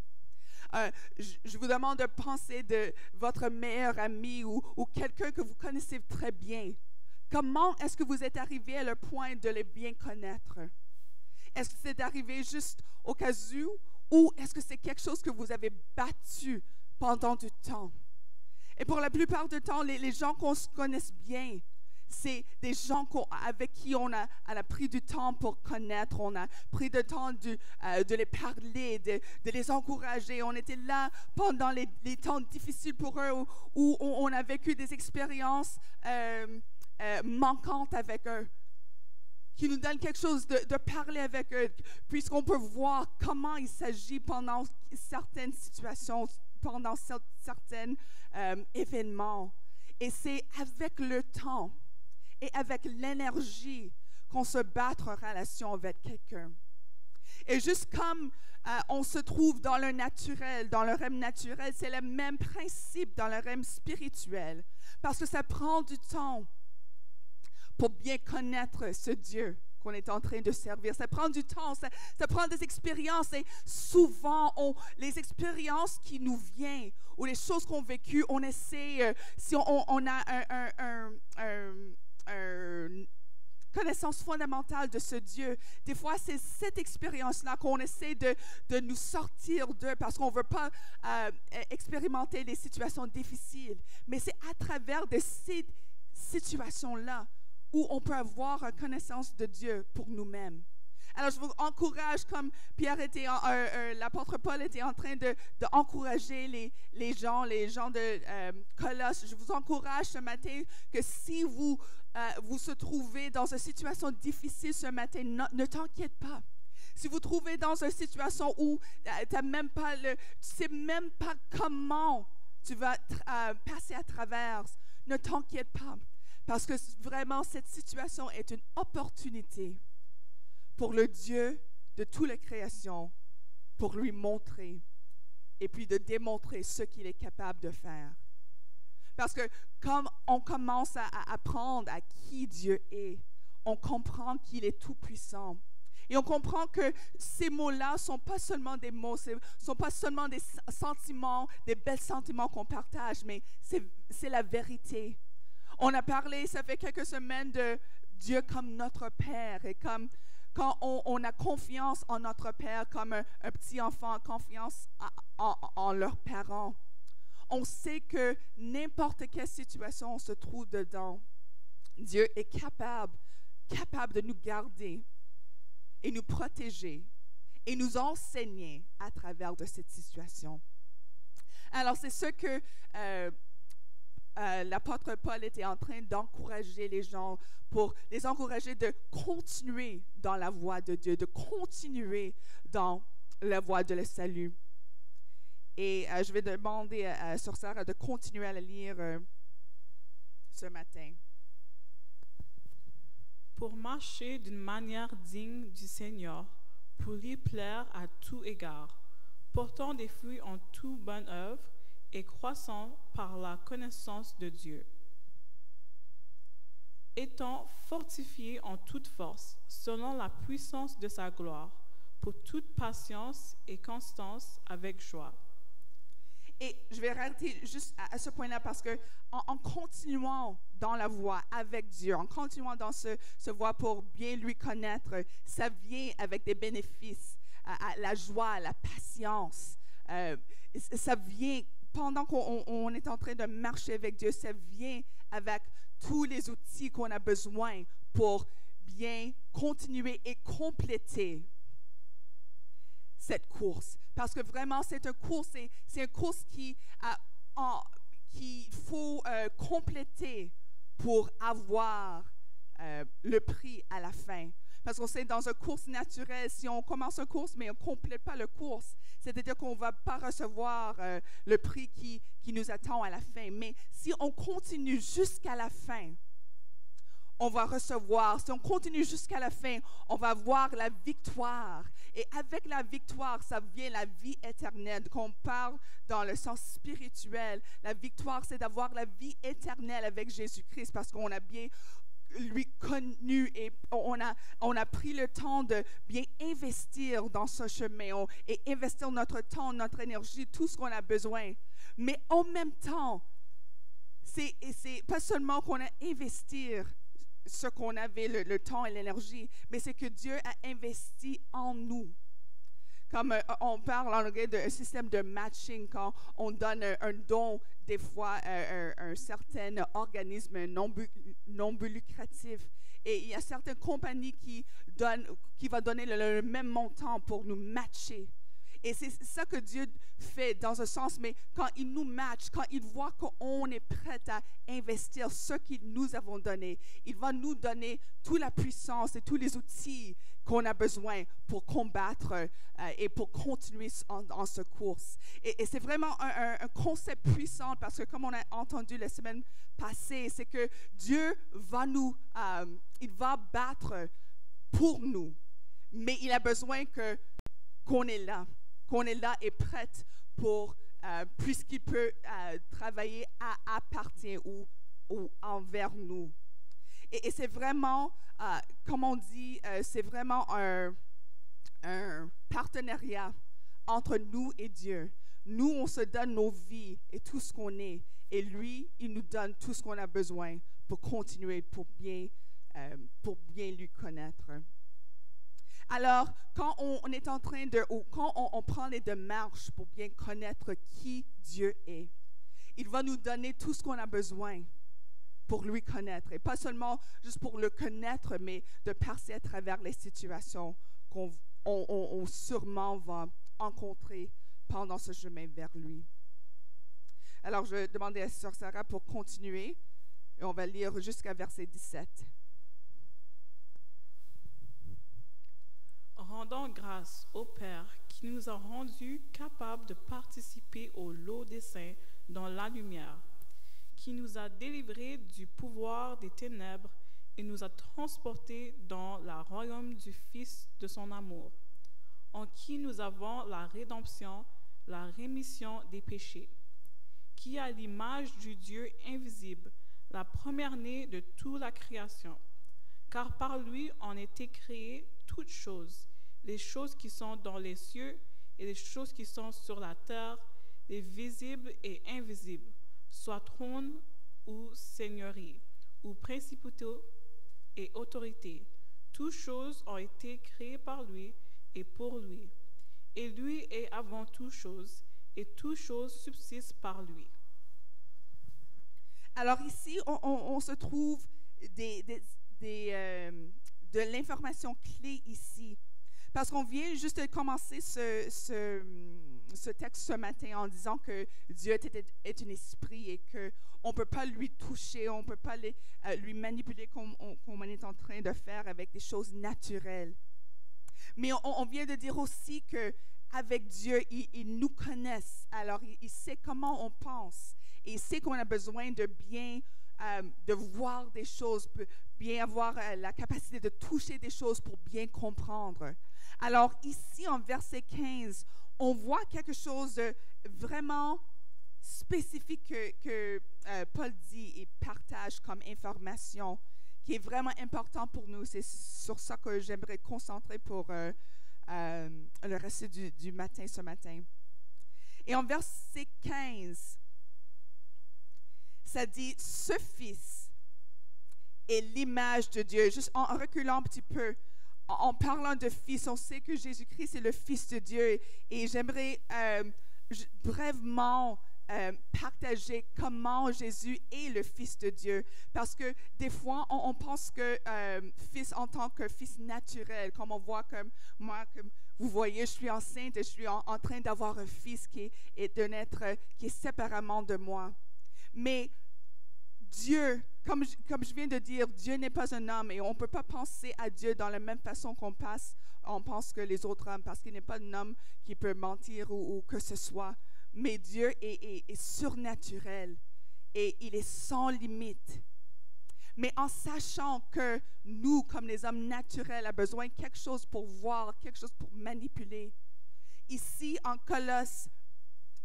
Je vous demande de penser de votre meilleur ami ou quelqu'un que vous connaissez très bien. Comment est-ce que vous êtes arrivé à le point de les bien connaître? Est-ce que c'est arrivé juste au cas où? Ou est-ce que c'est quelque chose que vous avez battu pendant du temps? Et pour la plupart du temps, les gens qu'on se connaisse bien, c'est des gens avec qui on a pris du temps pour connaître, on a pris du temps de les parler, de les encourager. On était là pendant les temps difficiles pour eux où on a vécu des expériences manquantes avec eux, qui nous donne quelque chose de parler avec eux, puisqu'on peut voir comment il s'agit pendant certaines situations, pendant certains événements. Et c'est avec le temps et avec l'énergie qu'on se bat en relation avec quelqu'un. Et juste comme on se trouve dans le naturel, dans le règne naturel, c'est le même principe dans le règne spirituel. Parce que ça prend du temps pour bien connaître ce Dieu qu'on est en train de servir. Ça prend du temps, ça prend des expériences. Et souvent, les expériences qui nous viennent ou les choses qu'on a vécues, on essaie, si on a une connaissance fondamentale de ce Dieu, des fois, c'est cette expérience-là qu'on essaie de nous sortir d'eux parce qu'on ne veut pas expérimenter les situations difficiles. Mais c'est à travers de ces situations-là où on peut avoir une connaissance de Dieu pour nous-mêmes. Alors, je vous encourage, comme l'apôtre Paul était en train d'encourager les gens de Colosse, je vous encourage ce matin que si vous se trouvez dans une situation difficile ce matin, ne t'inquiète pas. Si vous trouvez dans une situation où tu ne sais même pas comment tu vas passer à travers, ne t'inquiète pas. Parce que vraiment, cette situation est une opportunité pour le Dieu de toute la création, pour lui montrer et puis de démontrer ce qu'il est capable de faire. Parce que comme on commence à apprendre à qui Dieu est, on comprend qu'il est tout-puissant. Et on comprend que ces mots-là ne sont pas seulement des mots, ce ne sont pas seulement des sentiments, des bels sentiments qu'on partage, mais c'est la vérité. On a parlé, ça fait quelques semaines, de Dieu comme notre Père. Et comme quand on a confiance en notre Père, comme un petit enfant a confiance en leurs parents, on sait que n'importe quelle situation on se trouve dedans, Dieu est capable de nous garder et nous protéger et nous enseigner à travers de cette situation. Alors, c'est ce que l'apôtre Paul était en train d'encourager les gens, pour les encourager de continuer dans la voie de Dieu, de continuer dans la voie de le salut. Et je vais demander à Sœur Sarah de continuer à la lire ce matin. Pour marcher d'une manière digne du Seigneur, pour lui plaire à tout égard, portant des fruits en toute bonne œuvre et croissant par la connaissance de Dieu. Étant fortifiés en toute force, selon la puissance de sa gloire, pour toute patience et constance avec joie. Et je vais arrêter juste à ce point-là parce que en continuant dans la voie avec Dieu, en continuant dans ce voie pour bien lui connaître, ça vient avec des bénéfices, la joie, la patience. Ça vient, pendant qu'on est en train de marcher avec Dieu, ça vient avec tous les outils qu'on a besoin pour bien continuer et compléter cette course. Parce que vraiment, c'est une course qu'il faut compléter pour avoir le prix à la fin. Parce qu'on sait, dans une course naturelle, si on commence une course, mais on ne complète pas la course, c'est-à-dire qu'on ne va pas recevoir le prix qui nous attend à la fin. Mais si on continue jusqu'à la fin, on va recevoir. Si on continue jusqu'à la fin, on va avoir la victoire. Et avec la victoire, ça vient la vie éternelle. Quand on parle dans le sens spirituel, la victoire, c'est d'avoir la vie éternelle avec Jésus-Christ parce qu'on a bien lui connu et on a pris le temps de bien investir dans ce chemin et investir notre temps, notre énergie, tout ce qu'on a besoin. Mais en même temps, c'est pas seulement qu'on a investi ce qu'on avait, le temps et l'énergie, mais c'est que Dieu a investi en nous. Comme on parle en anglais d'un système de matching, quand on donne un don, des fois, à un certain organisme non lucratif. Et il y a certaines compagnies qui vont donner le même montant pour nous matcher. Et c'est ça que Dieu fait dans un sens, mais quand il nous match, quand il voit qu'on est prêt à investir ce qu'il nous avons donné, il va nous donner toute la puissance et tous les outils qu'on a besoin pour combattre et pour continuer en cette course. Et c'est vraiment un concept puissant parce que comme on a entendu la semaine passée, c'est que Dieu va il va battre pour nous. Mais il a besoin que qu'on est là et prête pour, puisqu'il peut travailler à partir ou envers nous. Et c'est vraiment, comme on dit, c'est vraiment un partenariat entre nous et Dieu. Nous, on se donne nos vies et tout ce qu'on est. Et lui, il nous donne tout ce qu'on a besoin pour continuer, pour bien lui connaître. Alors, quand on est en train de, ou quand on prend les démarches pour bien connaître qui Dieu est, il va nous donner tout ce qu'on a besoin pour lui connaître. Et pas seulement juste pour le connaître, mais de passer à travers les situations qu'on sûrement va rencontrer pendant ce chemin vers lui. Alors, je vais demander à Sœur Sarah pour continuer. Et on va lire jusqu'à verset 17. Rendons grâce au Père qui nous a rendus capables de participer au lot des saints dans la lumière, qui nous a délivrés du pouvoir des ténèbres et nous a transportés dans le royaume du Fils de son amour, en qui nous avons la rédemption, la rémission des péchés, qui a l'image du Dieu invisible, la première-née de toute la création. Car par lui ont été créées toutes choses, les choses qui sont dans les cieux et les choses qui sont sur la terre, les visibles et invisibles, soit trône ou seigneurie, ou principauté et autorité. Toutes choses ont été créées par lui et pour lui. Et lui est avant toutes choses, et toutes choses subsistent par lui. Alors ici, on se trouve de l'information clé ici. Parce qu'on vient juste de commencer ce texte ce matin en disant que Dieu est un esprit et qu'on ne peut pas lui toucher, on ne peut pas lui manipuler comme on est en train de faire avec des choses naturelles. Mais on vient de dire aussi qu'avec Dieu, il nous connaît. Alors, il sait comment on pense. Et il sait qu'on a besoin de bien de voir des choses, bien avoir la capacité de toucher des choses pour bien comprendre. Alors ici, en verset 15, on voit quelque chose de vraiment spécifique que Paul dit et partage comme information, qui est vraiment important pour nous. C'est sur ça que j'aimerais concentrer pour le reste du matin, ce matin. Et en verset 15, ça dit « Ce Fils est l'image de Dieu ». Juste en reculant un petit peu, en parlant de Fils, on sait que Jésus-Christ est le Fils de Dieu. Et j'aimerais brièvement partager comment Jésus est le Fils de Dieu. Parce que des fois, on pense que Fils en tant que Fils naturel, comme on voit comme moi, comme vous voyez, je suis enceinte et je suis en train d'avoir un Fils qui est d'un être qui est séparément de moi. Mais Dieu, comme je viens de dire, Dieu n'est pas un homme et on ne peut pas penser à Dieu dans la même façon qu'on pense que les autres hommes, parce qu'il n'est pas un homme qui peut mentir ou que ce soit. Mais Dieu est surnaturel et il est sans limite. Mais en sachant que nous, comme les hommes naturels, avons besoin de quelque chose pour voir, quelque chose pour manipuler. Ici, en Colosse,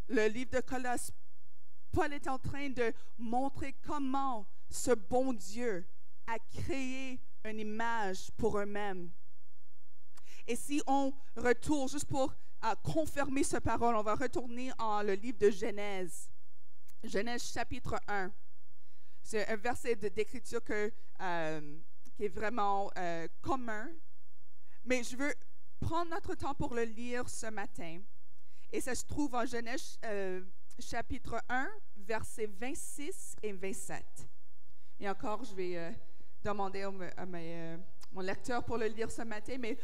le livre de Colosse, Paul est en train de montrer comment ce bon Dieu a créé une image pour eux-mêmes. Et si on retourne, juste pour confirmer cette parole, on va retourner en le livre de Genèse. Genèse chapitre 1. C'est un verset d'écriture qui est vraiment commun. Mais je veux prendre notre temps pour le lire ce matin. Et ça se trouve en Genèse chapitre 1, versets 26 et 27. Et encore, je vais demander à mon lecteur pour le lire ce matin, mais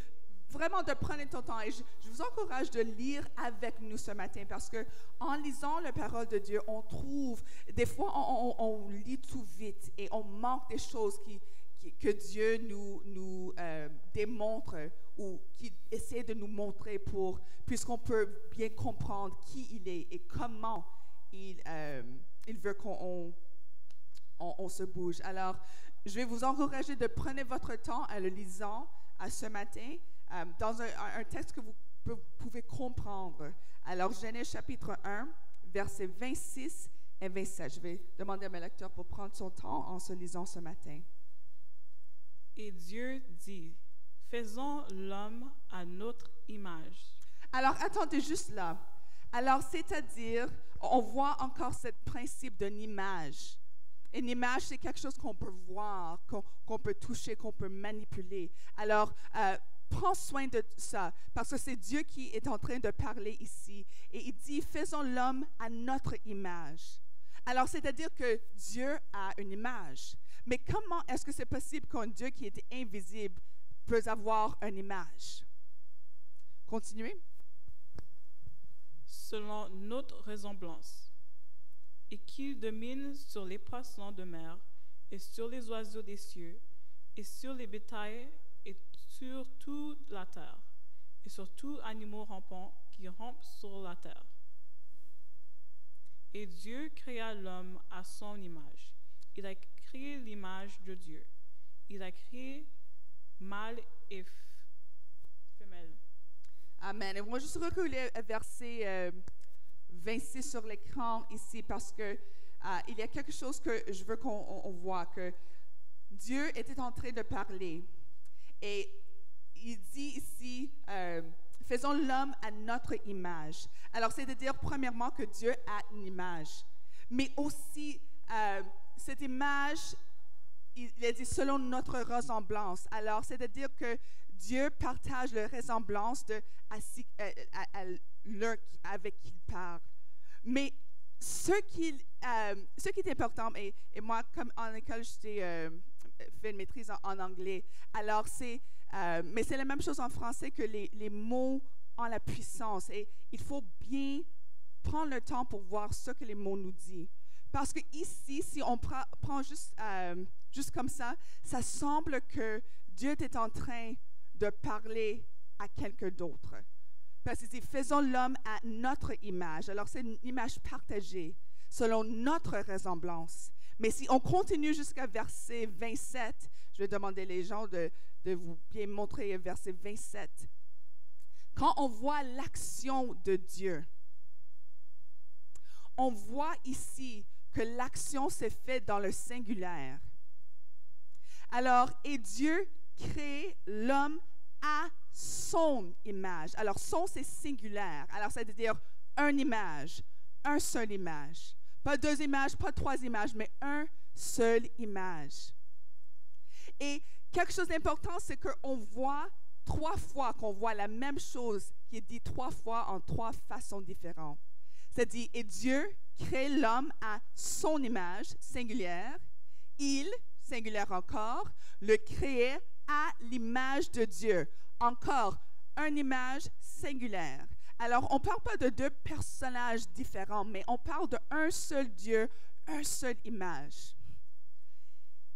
vraiment de prendre ton temps. Et je vous encourage de lire avec nous ce matin, parce qu'en lisant la parole de Dieu, on trouve, des fois, on lit tout vite et on manque des choses que Dieu nous démontre ou qu'il essaie de nous montrer puisqu'on peut bien comprendre qui il est et comment il veut qu'on se bouge. Alors, je vais vous encourager de prendre votre temps en le lisant ce matin dans un texte que vous pouvez comprendre. Alors, Genèse chapitre 1, versets 26 et 27. Je vais demander à mes lecteurs pour prendre son temps en se lisant ce matin. Et Dieu dit, faisons l'homme à notre image. Alors, attendez juste là. Alors, c'est-à-dire, on voit encore ce principe d'une image. Une image, c'est quelque chose qu'on peut voir, qu'on peut toucher, qu'on peut manipuler. Alors, prends soin de ça, parce que c'est Dieu qui est en train de parler ici. Et il dit, faisons l'homme à notre image. Alors, c'est-à-dire que Dieu a une image. Mais comment est-ce que c'est possible qu'un Dieu qui est invisible peut avoir une image? Continuez. Selon notre ressemblance, et qu'il domine sur les poissons de mer, et sur les oiseaux des cieux, et sur les bétails, et sur toute la terre, et sur tout animal rampant qui rampe sur la terre. Et Dieu créa l'homme à son image. Il a créé l'image de Dieu. Il a créé mâle et femelle. Amen. Et moi, je suis reculé à verset 26 sur l'écran ici parce que il y a quelque chose que je veux qu'on voit, que Dieu était en train de parler. Et il dit ici, faisons l'homme à notre image. Alors, c'est-à-dire, premièrement, que Dieu a une image. Mais aussi, cette image, il a dit selon notre ressemblance. Alors, c'est-à-dire que Dieu partage la ressemblance à l'un avec qui il parle. Mais ce qui est important, et moi, comme en école, j'ai fait une maîtrise en anglais, alors mais c'est la même chose en français, que les mots ont la puissance. Et il faut bien prendre le temps pour voir ce que les mots nous disent. Parce que ici, si on prend juste comme ça semble que Dieu est en train de parler à quelqu'un d'autre. Parce qu'il dit, faisons l'homme à notre image. Alors, c'est une image partagée, selon notre ressemblance. Mais si on continue jusqu'à verset 27, je vais demander les gens de vous bien montrer verset 27. Quand on voit l'action de Dieu, on voit ici que l'action s'est faite dans le singulier. Alors, et Dieu crée l'homme à son image. Alors, son, c'est singulier. Alors, c'est-à-dire une image, un seul image. Pas deux images, pas trois images, mais un seul image. Et quelque chose d'important, c'est qu'on voit 3 fois qu'on voit la même chose qui est dit 3 fois en 3 façons différentes. C'est-à-dire, et Dieu crée l'homme à son image singulière. Il, singulière encore, le créait à l'image de Dieu. Encore, une image singulière. Alors, on ne parle pas de 2 personnages différents, mais on parle d'un seul Dieu, une seule image.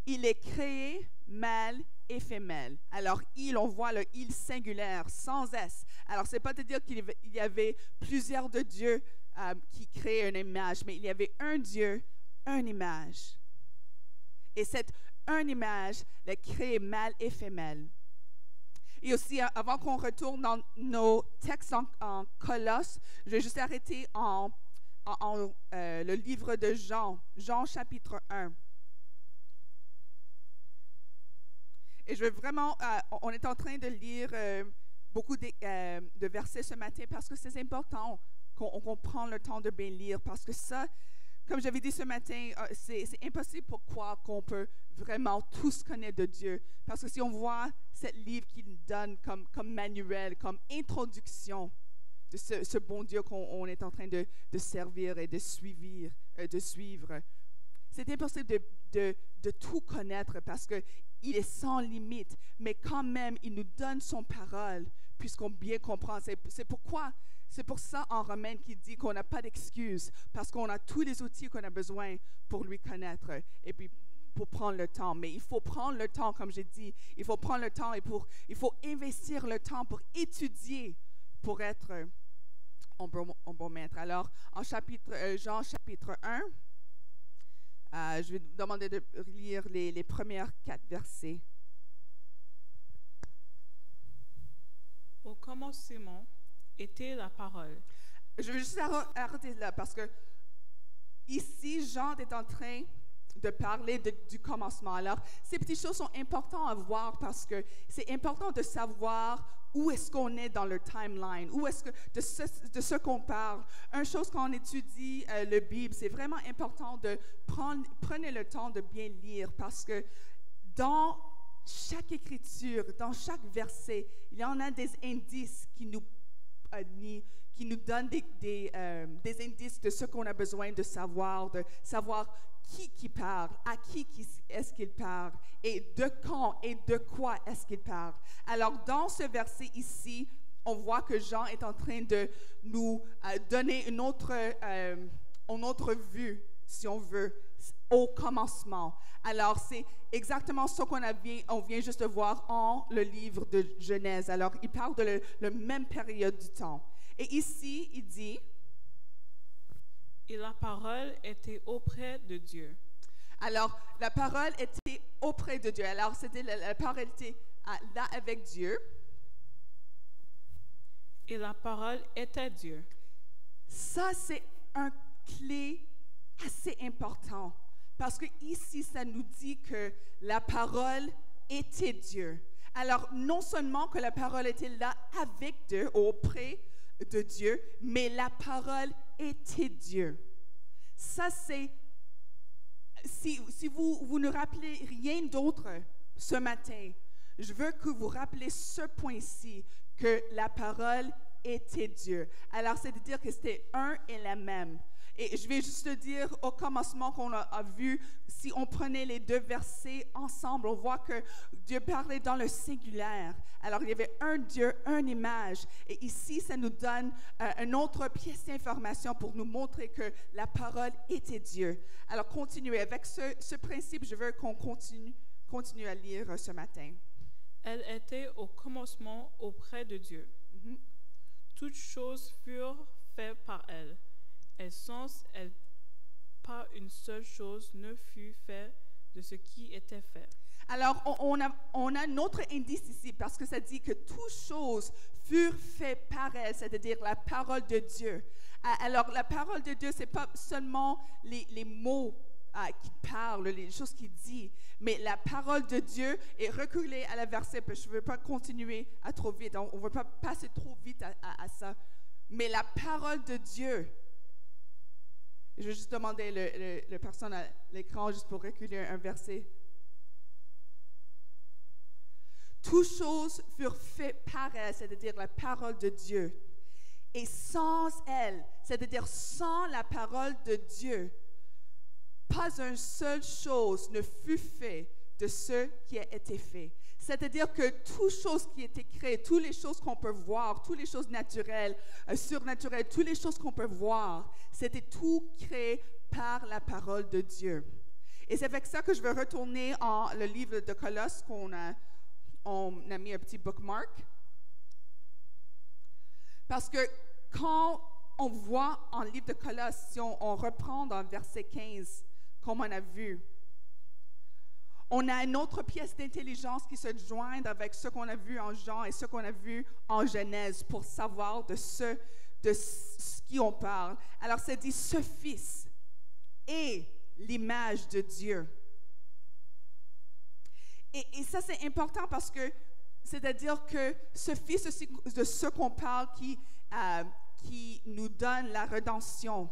Il est créé mâle et femelle. Alors, on voit le il singulière, sans S. Alors, ce n'est pas de dire qu'il y avait plusieurs de dieux qui créaient une image, mais il y avait un Dieu, une image. Et cette une image, le créé mâle et femelle. Et aussi, avant qu'on retourne dans nos textes en Colosse, je vais juste arrêter en le livre de Jean, Jean chapitre 1. Et je veux vraiment, on est en train de lire beaucoup de versets ce matin parce que c'est important qu'on prenne le temps de bien lire. Parce que ça, comme j'avais dit ce matin, c'est impossible pour croire qu'on peut vraiment tous connaître de Dieu. Parce que si on voit ce livre qu'il donne comme manuel, comme introduction de ce bon Dieu qu'on est en train de servir et de suivre, c'est impossible de tout connaître parce qu'il est sans limite. Mais quand même, il nous donne son parole puisqu'on bien comprend. C'est pour ça en Romains qu'il dit qu'on n'a pas d'excuses parce qu'on a tous les outils qu'on a besoin pour lui connaître et puis pour prendre le temps. Mais il faut prendre le temps, comme j'ai dit, il faut prendre le temps et il faut investir le temps pour étudier, pour être un bon maître. Alors, en Jean chapitre 1, je vais vous demander de lire les premières 4 versets. Au commencement, était la parole. Je vais juste arrêter là parce que ici, Jean est en train de parler du commencement. Alors, ces petites choses sont importantes à voir parce que c'est important de savoir où est-ce qu'on est dans le timeline, où est-ce que de ce qu'on parle. Une chose quand on étudie la Bible, c'est vraiment important de prenez le temps de bien lire parce que dans chaque écriture, dans chaque verset, il y en a des indices qui nous donnent des indices de ce qu'on a besoin de savoir qui parle, à qui est-ce qu'il parle, et de quand et de quoi est-ce qu'il parle. Alors, dans ce verset ici, on voit que Jean est en train de nous donner une autre vue, si on veut, au commencement. Alors, c'est exactement ce on vient juste de voir en le livre de Genèse. Alors, il parle de la même période du temps. Et ici, il dit... Et la parole était auprès de Dieu. Alors, la parole était auprès de Dieu. Alors, c'était la parole était là avec Dieu. Et la parole était Dieu. Ça, c'est un clé assez important. Parce que ici, ça nous dit que la parole était Dieu. Alors, non seulement que la parole était là avec Dieu, auprès de Dieu, mais la parole était Dieu. Ça, c'est... Si vous ne rappelez rien d'autre ce matin, je veux que vous rappelez ce point-ci, que la parole était Dieu. Alors, c'est-à-dire que c'était un et la même. Et je vais juste te dire, au commencement qu'on a vu, si on prenait les deux versets ensemble, on voit que Dieu parlait dans le singulier. Alors, il y avait un Dieu, une image. Et ici, ça nous donne une autre pièce d'information pour nous montrer que la parole était Dieu. Alors, continuez. Avec ce principe, je veux qu'on continue à lire ce matin. Elle était au commencement auprès de Dieu. Mm-hmm. Toutes choses furent faites par elle. Et sans elle, pas une seule chose ne fut faite de ce qui était fait. Alors, on a notre indice ici parce que ça dit que toutes choses furent faites par elle, c'est-à-dire la parole de Dieu. Alors, la parole de Dieu, ce n'est pas seulement les mots qu'il parle, les choses qu'il dit, mais la parole de Dieu est reculée à la verset, parce que je ne veux pas continuer à trop vite, on ne veut pas passer trop vite à ça, mais la parole de Dieu. Je vais juste demander la personne à l'écran juste pour reculer un verset. Toutes choses furent faites par elle, c'est-à-dire la parole de Dieu. Et sans elle, c'est-à-dire sans la parole de Dieu, pas une seule chose ne fut faite de ce qui a été fait. C'est-à-dire que toutes choses qui étaient créées, toutes les choses qu'on peut voir, toutes les choses naturelles, surnaturelles, toutes les choses qu'on peut voir, c'était tout créé par la parole de Dieu. Et c'est avec ça que je vais retourner en le livre de Colosse on a mis un petit bookmark. Parce que quand on voit en livre de Colosse, si on reprend dans le verset 15, comme on a vu, on a une autre pièce d'intelligence qui se joint avec ce qu'on a vu en Jean et ce qu'on a vu en Genèse pour savoir de ce qui on parle. Alors, c'est dit, ce Fils est l'image de Dieu. Et ça, c'est important parce que, c'est-à-dire que ce Fils aussi, de ce qu'on parle qui nous donne la rédemption,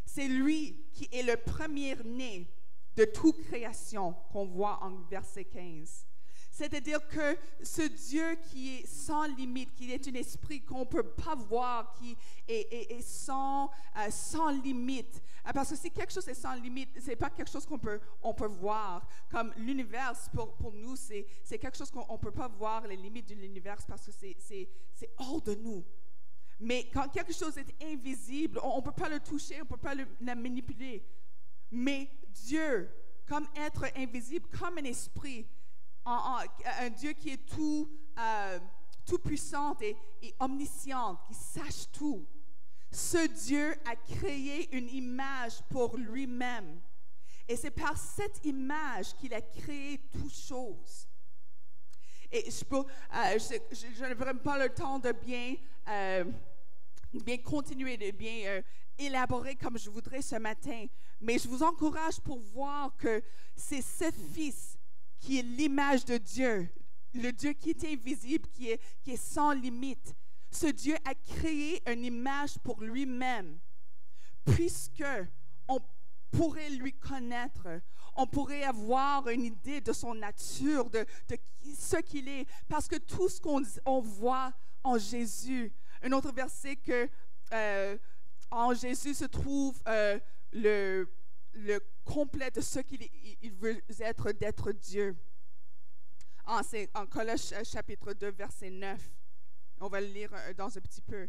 c'est lui qui est le premier-né de toute création qu'on voit en verset 15. C'est-à-dire que ce Dieu qui est sans limite, qui est un esprit qu'on ne peut pas voir, qui est sans limite. Parce que si quelque chose est sans limite, ce n'est pas quelque chose qu'on peut voir. Comme l'univers, pour nous, c'est quelque chose qu'on ne peut pas voir, les limites de l'univers, parce que c'est hors de nous. Mais quand quelque chose est invisible, on ne peut pas le toucher, on ne peut pas le manipuler. Mais Dieu, comme être invisible, comme un esprit, un Dieu qui est tout puissant et omniscient, qui sache tout. Ce Dieu a créé une image pour lui-même. Et c'est par cette image qu'il a créé toutes choses. Et je n'ai vraiment pas le temps de bien continuer, de bien élaborer comme je voudrais ce matin. Mais je vous encourage pour voir que c'est ce Fils qui est l'image de Dieu, le Dieu qui est invisible, qui est sans limite. Ce Dieu a créé une image pour lui-même, puisque on pourrait lui connaître, on pourrait avoir une idée de son nature, de ce qu'il est, parce que tout ce qu'on voit en Jésus, un autre verset que en Jésus se trouve le complet de ce qu'il veut être d'être Dieu. C'est en Colossiens chapitre 2, verset 9. On va le lire dans un petit peu.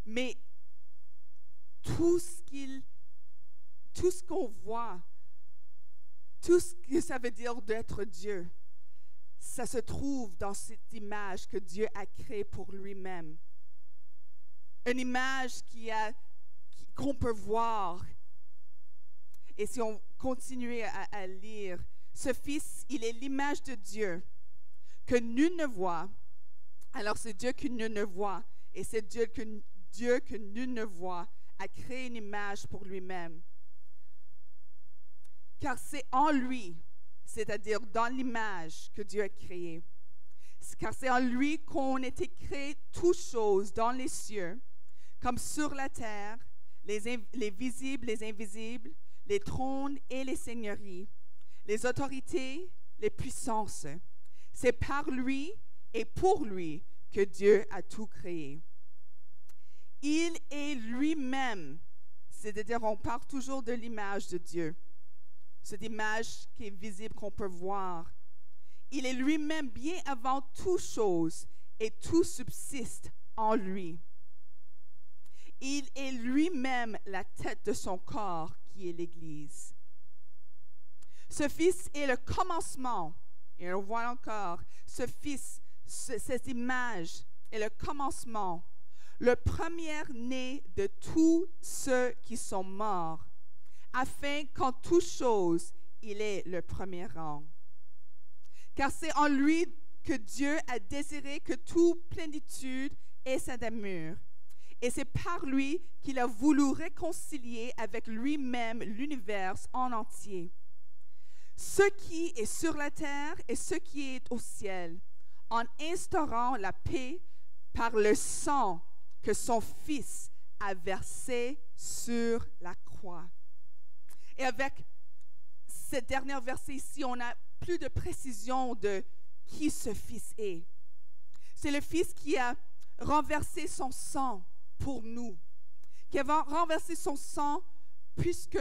Mais tout ce qu'on voit, tout ce que ça veut dire d'être Dieu, ça se trouve dans cette image que Dieu a créée pour lui-même. Une image qu'on peut voir. Et si on continue à lire, ce Fils, il est l'image de Dieu que nul ne voit. Alors c'est Dieu que nul ne voit. Et c'est Dieu que nul ne voit a créé une image pour lui-même. Car c'est en lui, c'est-à-dire dans l'image que Dieu a créé. Car c'est en lui qu'ont été créées toutes choses dans les cieux, comme sur la terre, les visibles, les invisibles, les trônes et les seigneuries, les autorités, les puissances. C'est par lui et pour lui que Dieu a tout créé. Il est lui-même, c'est-à-dire on parle toujours de l'image de Dieu, cette image qui est visible, qu'on peut voir. Il est lui-même bien avant toute chose et tout subsiste en lui. Il est lui-même la tête de son corps qui est l'Église. Ce Fils est le commencement, et on voit encore, ce Fils, cette image est le commencement, le premier-né de tous ceux qui sont morts, afin qu'en toutes choses, il ait le premier rang. Car c'est en lui que Dieu a désiré que toute plénitude ait sa demeure. Et c'est par lui qu'il a voulu réconcilier avec lui-même l'univers en entier. Ce qui est sur la terre et ce qui est au ciel, en instaurant la paix par le sang que son Fils a versé sur la croix. Et avec cette dernière verset ici, on a plus de précision de qui ce Fils est. C'est le Fils qui a renversé son sang pour nous, qui a renversé son sang puisque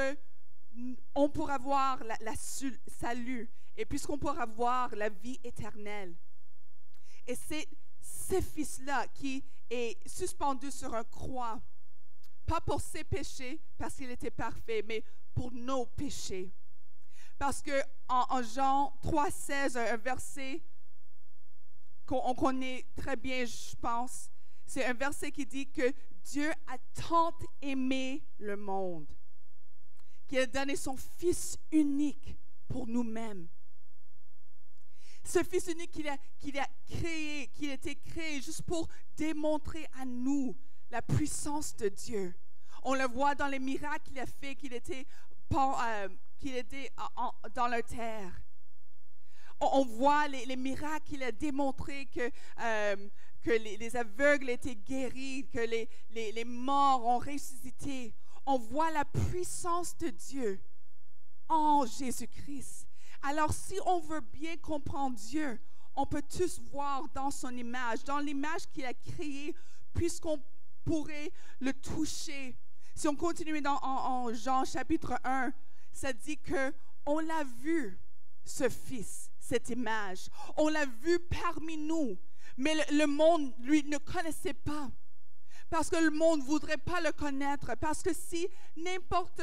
on pourra voir la salut et puisqu'on pourra voir la vie éternelle. Et c'est ce Fils-là qui est suspendu sur une croix, pas pour ses péchés, parce qu'il était parfait, mais pour nos péchés. Parce que en Jean 3,16, un verset qu'on connaît très bien, je pense, c'est un verset qui dit que Dieu a tant aimé le monde qu'il a donné son Fils unique pour nous-mêmes. Ce Fils unique qu'il a créé, qu'il a été créé juste pour démontrer à nous la puissance de Dieu. On le voit dans les miracles qu'il a fait, qu'il était dans la terre. On voit les miracles qu'il a démontrés, que les aveugles étaient guéris, que les morts ont ressuscité. On voit la puissance de Dieu en Jésus-Christ. Alors, si on veut bien comprendre Dieu, on peut tous voir dans son image, dans l'image qu'il a créée, puisqu'on pourrait le toucher. Si on continue en Jean chapitre 1, ça dit qu'on l'a vu, ce Fils, cette image. On l'a vu parmi nous, mais le monde, lui, ne connaissait pas. Parce que le monde ne voudrait pas le connaître. Parce que si n'importe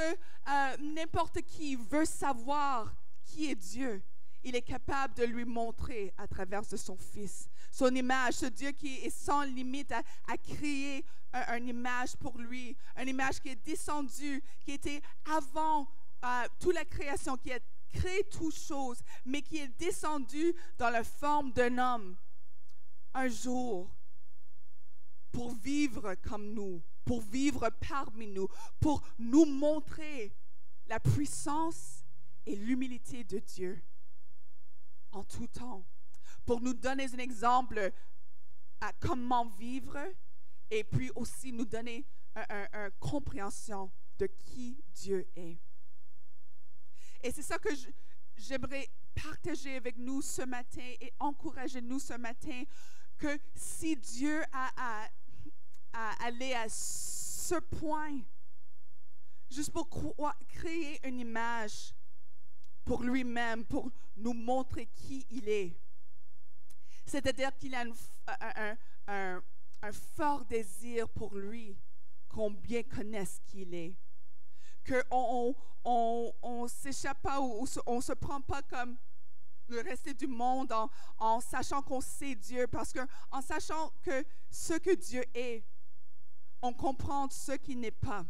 qui veut savoir qui est Dieu, il est capable de lui montrer à travers de son Fils. Son image, ce Dieu qui est sans limite a créé une image pour lui, une image qui est descendue, qui était avant toute la création, qui a crée toutes choses, mais qui est descendu dans la forme d'un homme un jour pour vivre comme nous, pour vivre parmi nous, pour nous montrer la puissance et l'humilité de Dieu en tout temps, pour nous donner un exemple à comment vivre et puis aussi nous donner une compréhension de qui Dieu est. Et c'est ça que j'aimerais partager avec nous ce matin et encourager nous ce matin, que si Dieu a allé à ce point, juste pour créer une image pour lui-même, pour nous montrer qui il est, c'est-à-dire qu'il a un fort désir pour lui, qu'on bien connaisse qui il est, qu'on on s'échappe pas ou on ne se prend pas comme le reste du monde en sachant qu'on sait Dieu, parce qu'en sachant que ce que Dieu est, on comprend ce qu'il n'est pas.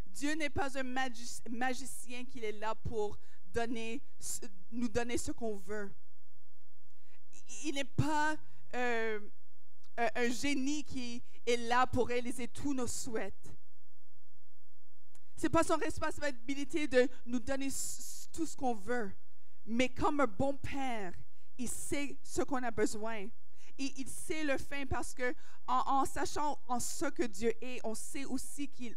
Dieu n'est pas un magicien qui est là pour nous donner ce qu'on veut. Il n'est pas un génie qui est là pour réaliser tous nos souhaits. Ce n'est pas son responsabilité de nous donner tout ce qu'on veut. Mais comme un bon père, il sait ce qu'on a besoin. Il sait le faire parce que en sachant en ce que Dieu est, on sait aussi qu'il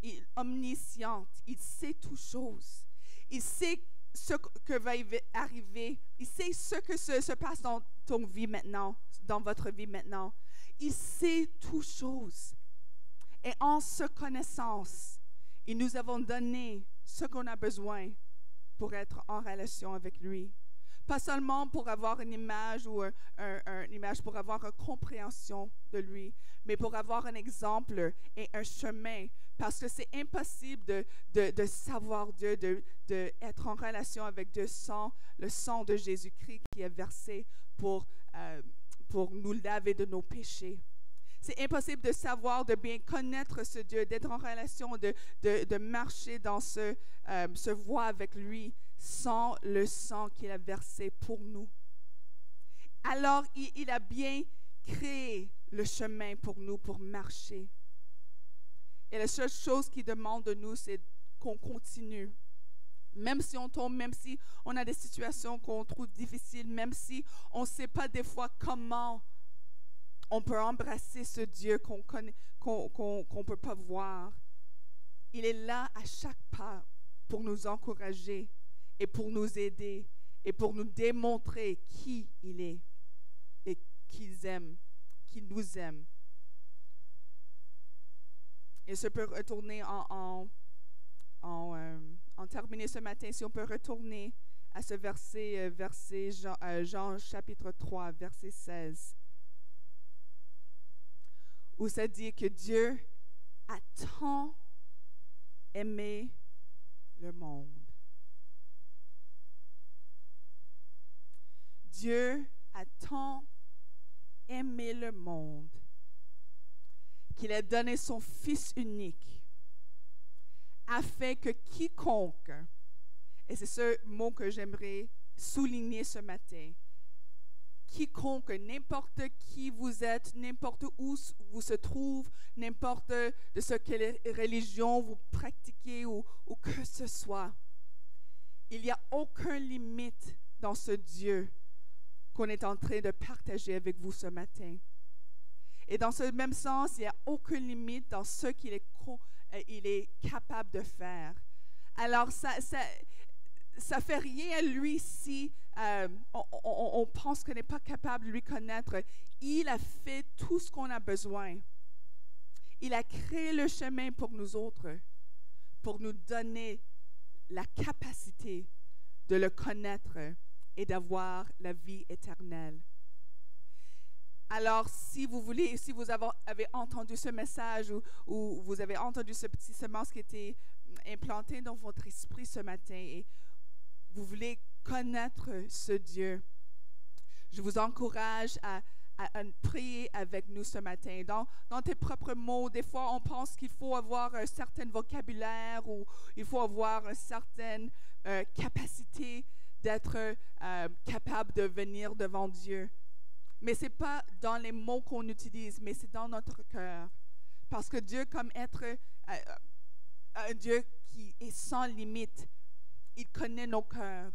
est omniscient. Il sait toutes choses. Il sait ce que va arriver. Il sait ce que se passe dans ton vie maintenant, dans votre vie maintenant. Il sait toutes choses. Et en ce connaissance, il nous a donné ce qu'on a besoin pour être en relation avec lui. Pas seulement pour avoir une image ou une image, pour avoir une compréhension de lui, mais pour avoir un exemple et un chemin. Parce que c'est impossible de savoir Dieu, d'être en relation avec Dieu sans le sang de Jésus-Christ qui est versé pour nous laver de nos péchés. C'est impossible de savoir, de bien connaître ce Dieu, d'être en relation, de marcher dans ce voie avec lui sans le sang qu'il a versé pour nous. Alors, il a bien créé le chemin pour nous, pour marcher. Et la seule chose qu'il demande de nous, c'est qu'on continue. Même si on tombe, même si on a des situations qu'on trouve difficiles, même si on ne sait pas des fois comment on peut embrasser ce Dieu qu'on connaît, qu'on peut pas voir. Il est là à chaque pas pour nous encourager et pour nous aider et pour nous démontrer qui il est et qu'il nous aime. Et je peux retourner en terminer ce matin, si on peut retourner à ce verset Jean chapitre 3, verset 16. Où ça dit que Dieu a tant aimé le monde. Dieu a tant aimé le monde qu'il a donné son Fils unique afin que quiconque, et c'est ce mot que j'aimerais souligner ce matin, quiconque, n'importe qui vous êtes, n'importe où vous se trouvez, n'importe de ce quelle religion vous pratiquez ou que ce soit, il n'y a aucune limite dans ce Dieu qu'on est en train de partager avec vous ce matin. Et dans ce même sens, il n'y a aucune limite dans ce qu'il est capable de faire. Alors, ça fait rien à lui si on pense qu'on n'est pas capable de lui connaître. Il a fait tout ce qu'on a besoin. Il a créé le chemin pour nous autres, pour nous donner la capacité de le connaître et d'avoir la vie éternelle. Alors, si vous avez entendu ce message ou vous avez entendu ce petit semence qui était implanté dans votre esprit ce matin et vous voulez connaître ce Dieu, je vous encourage à prier avec nous ce matin. Dans tes propres mots, des fois, on pense qu'il faut avoir un certain vocabulaire ou il faut avoir une certaine capacité d'être capable de venir devant Dieu. Mais ce n'est pas dans les mots qu'on utilise, mais c'est dans notre cœur. Parce que Dieu, comme être un Dieu qui est sans limite, il connaît nos cœurs.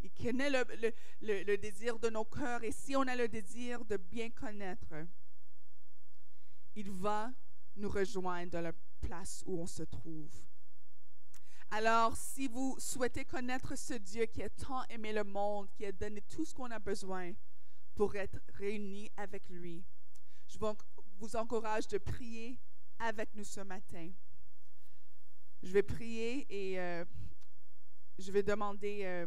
Il connaît le désir de nos cœurs. Et si on a le désir de bien connaître, il va nous rejoindre dans la place où on se trouve. Alors, si vous souhaitez connaître ce Dieu qui a tant aimé le monde, qui a donné tout ce qu'on a besoin pour être réunis avec lui, je vous encourage de prier avec nous ce matin. Je vais prier et je vais demander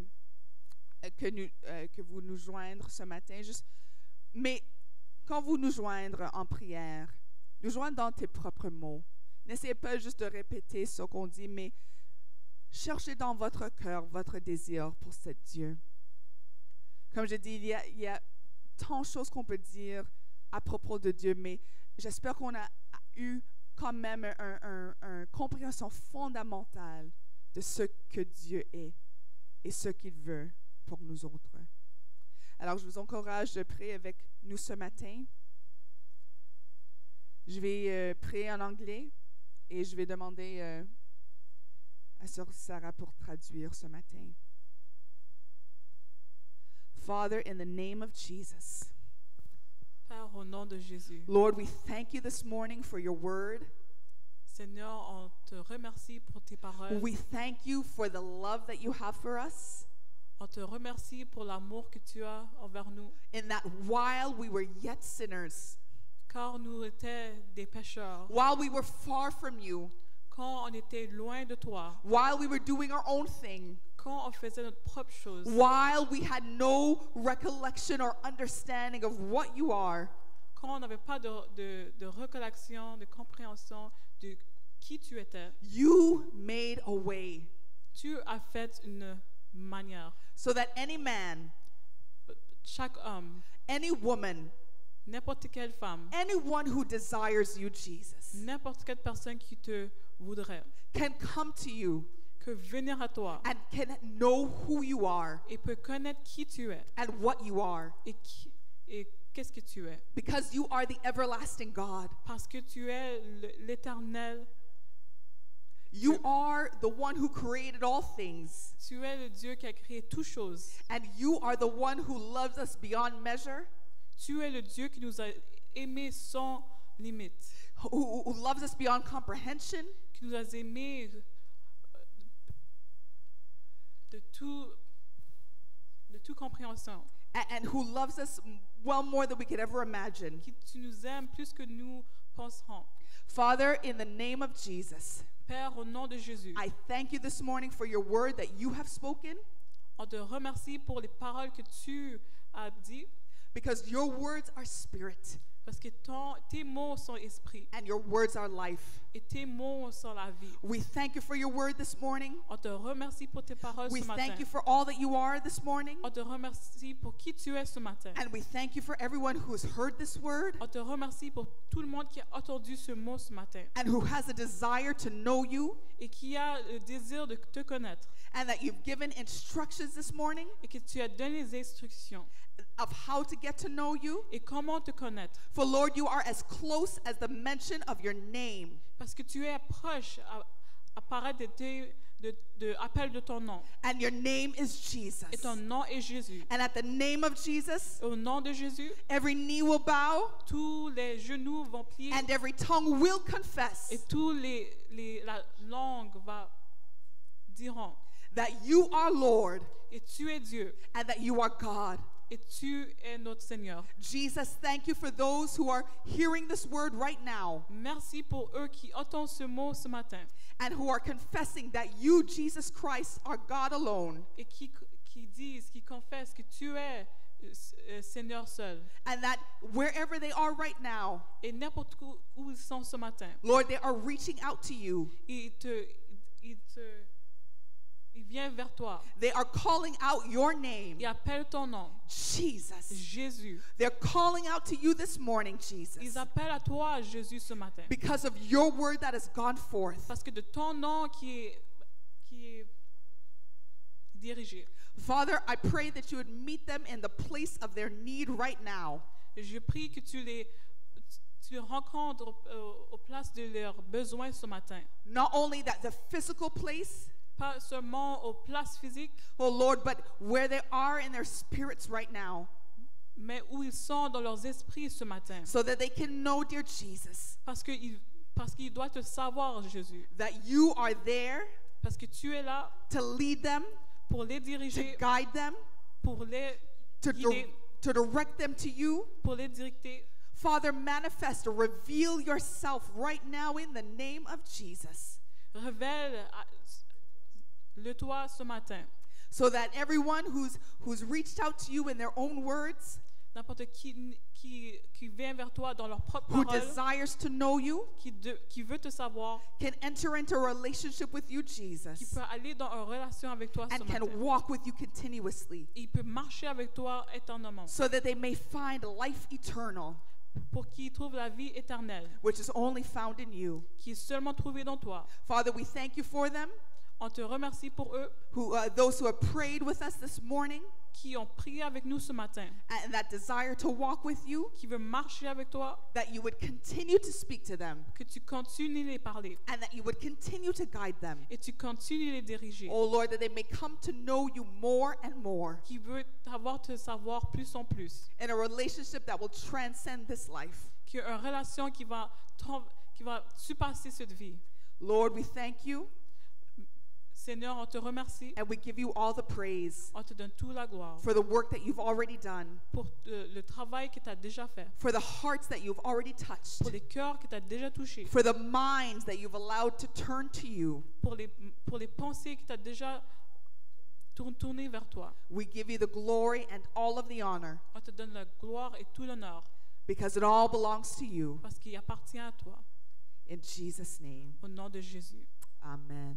que vous nous joindre ce matin. Mais quand vous nous joindre en prière, nous joindre dans tes propres mots. N'essayez pas juste de répéter ce qu'on dit, mais cherchez dans votre cœur votre désir pour ce Dieu. Comme je dis, il y a tant de choses qu'on peut dire à propos de Dieu, mais j'espère qu'on a eu quand même une compréhension fondamentale de ce que Dieu est et ce qu'il veut pour nous autres. Alors, je vous encourage de prier avec nous ce matin. Je vais prier en anglais et je vais demander à Sœur Sarah pour traduire ce matin. Father, in the name of Jesus, Père, au nom de Jésus. Lord, we thank you this morning for your word. Seigneur, on te remercie pour tes paroles. We thank you for the love that you have for us. On te remercie pour l'amour que tu as envers nous. In that while we were yet sinners, Car nous étions des pécheurs. while we were far from you, Quand on était loin de toi. while we were doing our own thing, Quand on faisait notre propre chose. while we had no recollection or understanding of what you are, Quand on n'avait pas de recollection, de compréhension de qui tu étais. you made a way Tu as fait une manière. so that any man, Chaque homme, any woman, n'importe quelle femme, anyone who desires you, Jesus, n'importe quelle personne qui te voudrait, can come to you que venir à toi and can know who you are et peut connaître qui tu es and what you are, et qu'est-ce que tu es. because you are the everlasting God. Parce que tu es l'Éternel, You are the one who created all things, tu es le Dieu qui a créé toutes choses. and you are the one who loves us beyond measure, Tu es le Dieu qui nous a aimés sans limite, who loves us beyond comprehension, qui nous a aimés de toute compréhension, and who loves us well more than we could ever imagine. tu nous aimes plus que nous penserons. Father, in the name of Jesus, Père, au nom de Jésus, I thank you this morning for your word that you have spoken, on te remercie pour les paroles que tu as dites, because your words are spirit parce que tes mots sont esprit and your words are life. et tes mots sont la vie. We thank you for your word this morning. On te remercie pour tes paroles We ce matin. thank you for all that you are this morning. On te remercie pour qui tu es ce matin. And we thank you for everyone who has heard this word On te remercie pour tout le monde qui a entendu ce mot ce matin and who has a desire to know you, et qui a le désir de te connaître and that you've given instructions this morning et que tu as donné les instructions of how to get to know you. et comment te connaître. For Lord, you are as close as the mention of your name. Parce que tu es proche à paraître de appel de ton nom. And your name is Jesus. Et ton nom est Jésus. And at the name of Jesus, Au nom de Jésus, every knee will bow tous les genoux vont plier and every tongue will confess et tous la langue diront that you are Lord et tu es Dieu and that you are God. et tu es notre Seigneur. Jesus, thank you for those who are hearing this word right now Merci pour eux qui entendent ce mot ce matin and who are confessing that you, Jesus Christ, are God alone, et qui disent, qui confessent que tu es Seigneur seul. and that wherever they are right now, Et n'importe où ils sont ce matin, Lord, they are reaching out to you ils te Il vient vers toi. They are calling out your name, Il appelle ton nom. Jesus. Jésus. They're calling out to you this morning, Jesus, Ils appellent à toi, Jésus, ce matin. because of your word that has gone forth. Parce que de ton nom qui est dirigé. Father, I pray that you would meet them in the place of their need right now. Je prie que tu les rencontres aux places de leurs besoins ce matin. Not only that, the physical place, Pas seulement aux places physiques, oh Lord, but where they are in their spirits right now, mais où ils sont dans leurs esprits ce matin. so that they can know, dear Jesus, Parce qu'ils doivent te savoir, Jésus. that you are there Parce que tu es là to lead them, pour les to diriger, guide them, pour les to, guider, to direct them to you. pour les directer. Father, manifest or reveal yourself right now in the name of Jesus, Révèle-le toi ce matin. so that everyone who's reached out to you in their own words, N'importe qui vient vers toi dans leur propre who parole, desires to know you, qui veut te savoir, can enter into a relationship with you, qui Jesus, peut aller dans une relation avec toi ce and can matin. walk with you continuously, Il peut marcher avec toi éternellement so that they may find life eternal, pour qu'il trouve la vie éternelle which is only found in you. qui est seulement trouvée dans toi. Father, we thank you for them, On te remercie pour eux those who have prayed with us this morning, qui ont prié avec nous ce matin, and that desire to walk with you, qui veulent marcher avec toi, that you would continue to speak to them, que tu continues les parler and that you would continue to guide them. et tu continues les diriger. Oh Lord, that they may come to know you more and more Qui veut te savoir plus en plus. in a relationship that will transcend this life. Qui a une relation qui va surpasser cette vie. Lord, we thank you, Seigneur, on te remercie. and we give you all the praise On te donne toute la gloire for the work that you've already done, pour le travail que tu as déjà fait, for the hearts that you've already touched, pour les cœurs que tu as déjà touchés, for the minds that you've allowed to turn to you. pour les pensées que tu as déjà tournées vers toi. We give you the glory and all of the honor, On te donne la gloire et tout l'honneur because it all belongs to you. parce qu'il appartient à toi. In Jesus' name, Au nom de Jésus. amen.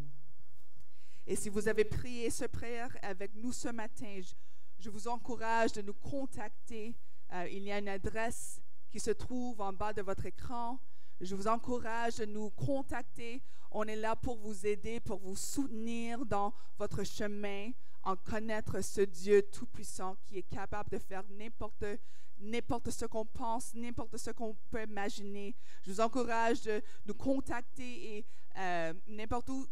Et si vous avez prié ce prière avec nous ce matin, je vous encourage de nous contacter. Il y a une adresse qui se trouve en bas de votre écran. Je vous encourage de nous contacter. On est là pour vous aider, pour vous soutenir dans votre chemin, en connaître ce Dieu tout-puissant qui est capable de faire n'importe ce qu'on pense, n'importe ce qu'on peut imaginer. Je vous encourage de nous contacter et n'importe où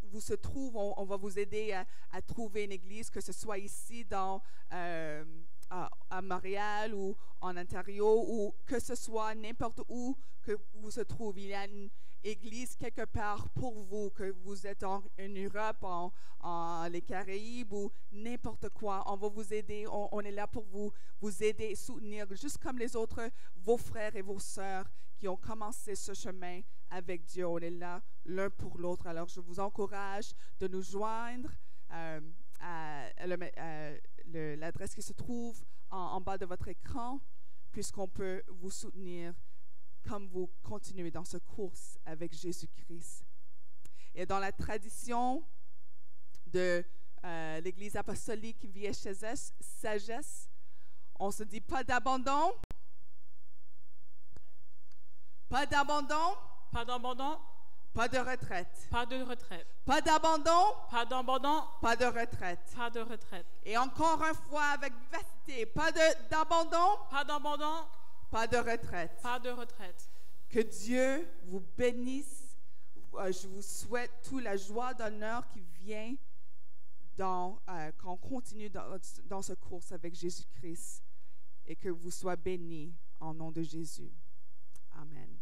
vous se trouvez, on va vous aider à trouver une église, que ce soit ici à Montréal ou en Ontario, ou que ce soit n'importe où que vous se trouvez. Il y a une église quelque part pour vous, que vous êtes en Europe, en les Caraïbes ou n'importe quoi. On va vous aider, on est là pour vous aider et soutenir, juste comme les autres, vos frères et vos sœurs qui ont commencé ce chemin avec Dieu. On est là l'un pour l'autre. Alors, je vous encourage de nous joindre à l'adresse qui se trouve en bas de votre écran, puisqu'on peut vous soutenir comme vous continuez dans ce course avec Jésus-Christ. Et dans la tradition de l'Église apostolique Vie et Sagesse, on se dit pas d'abandon. Pas d'abandon. Pas d'abandon, Pas de retraite. pas de retraite. Pas d'abandon. Pas d'abandon, Pas de retraite. pas de retraite. Et encore une fois avec vivacité. Pas d'abandon. Pas d'abandon, Pas de retraite. pas de retraite. Que Dieu vous bénisse. Je vous souhaite toute la joie d'honneur qui vient quand on continue dans ce course avec Jésus-Christ, et que vous soyez bénis en nom de Jésus. Amen.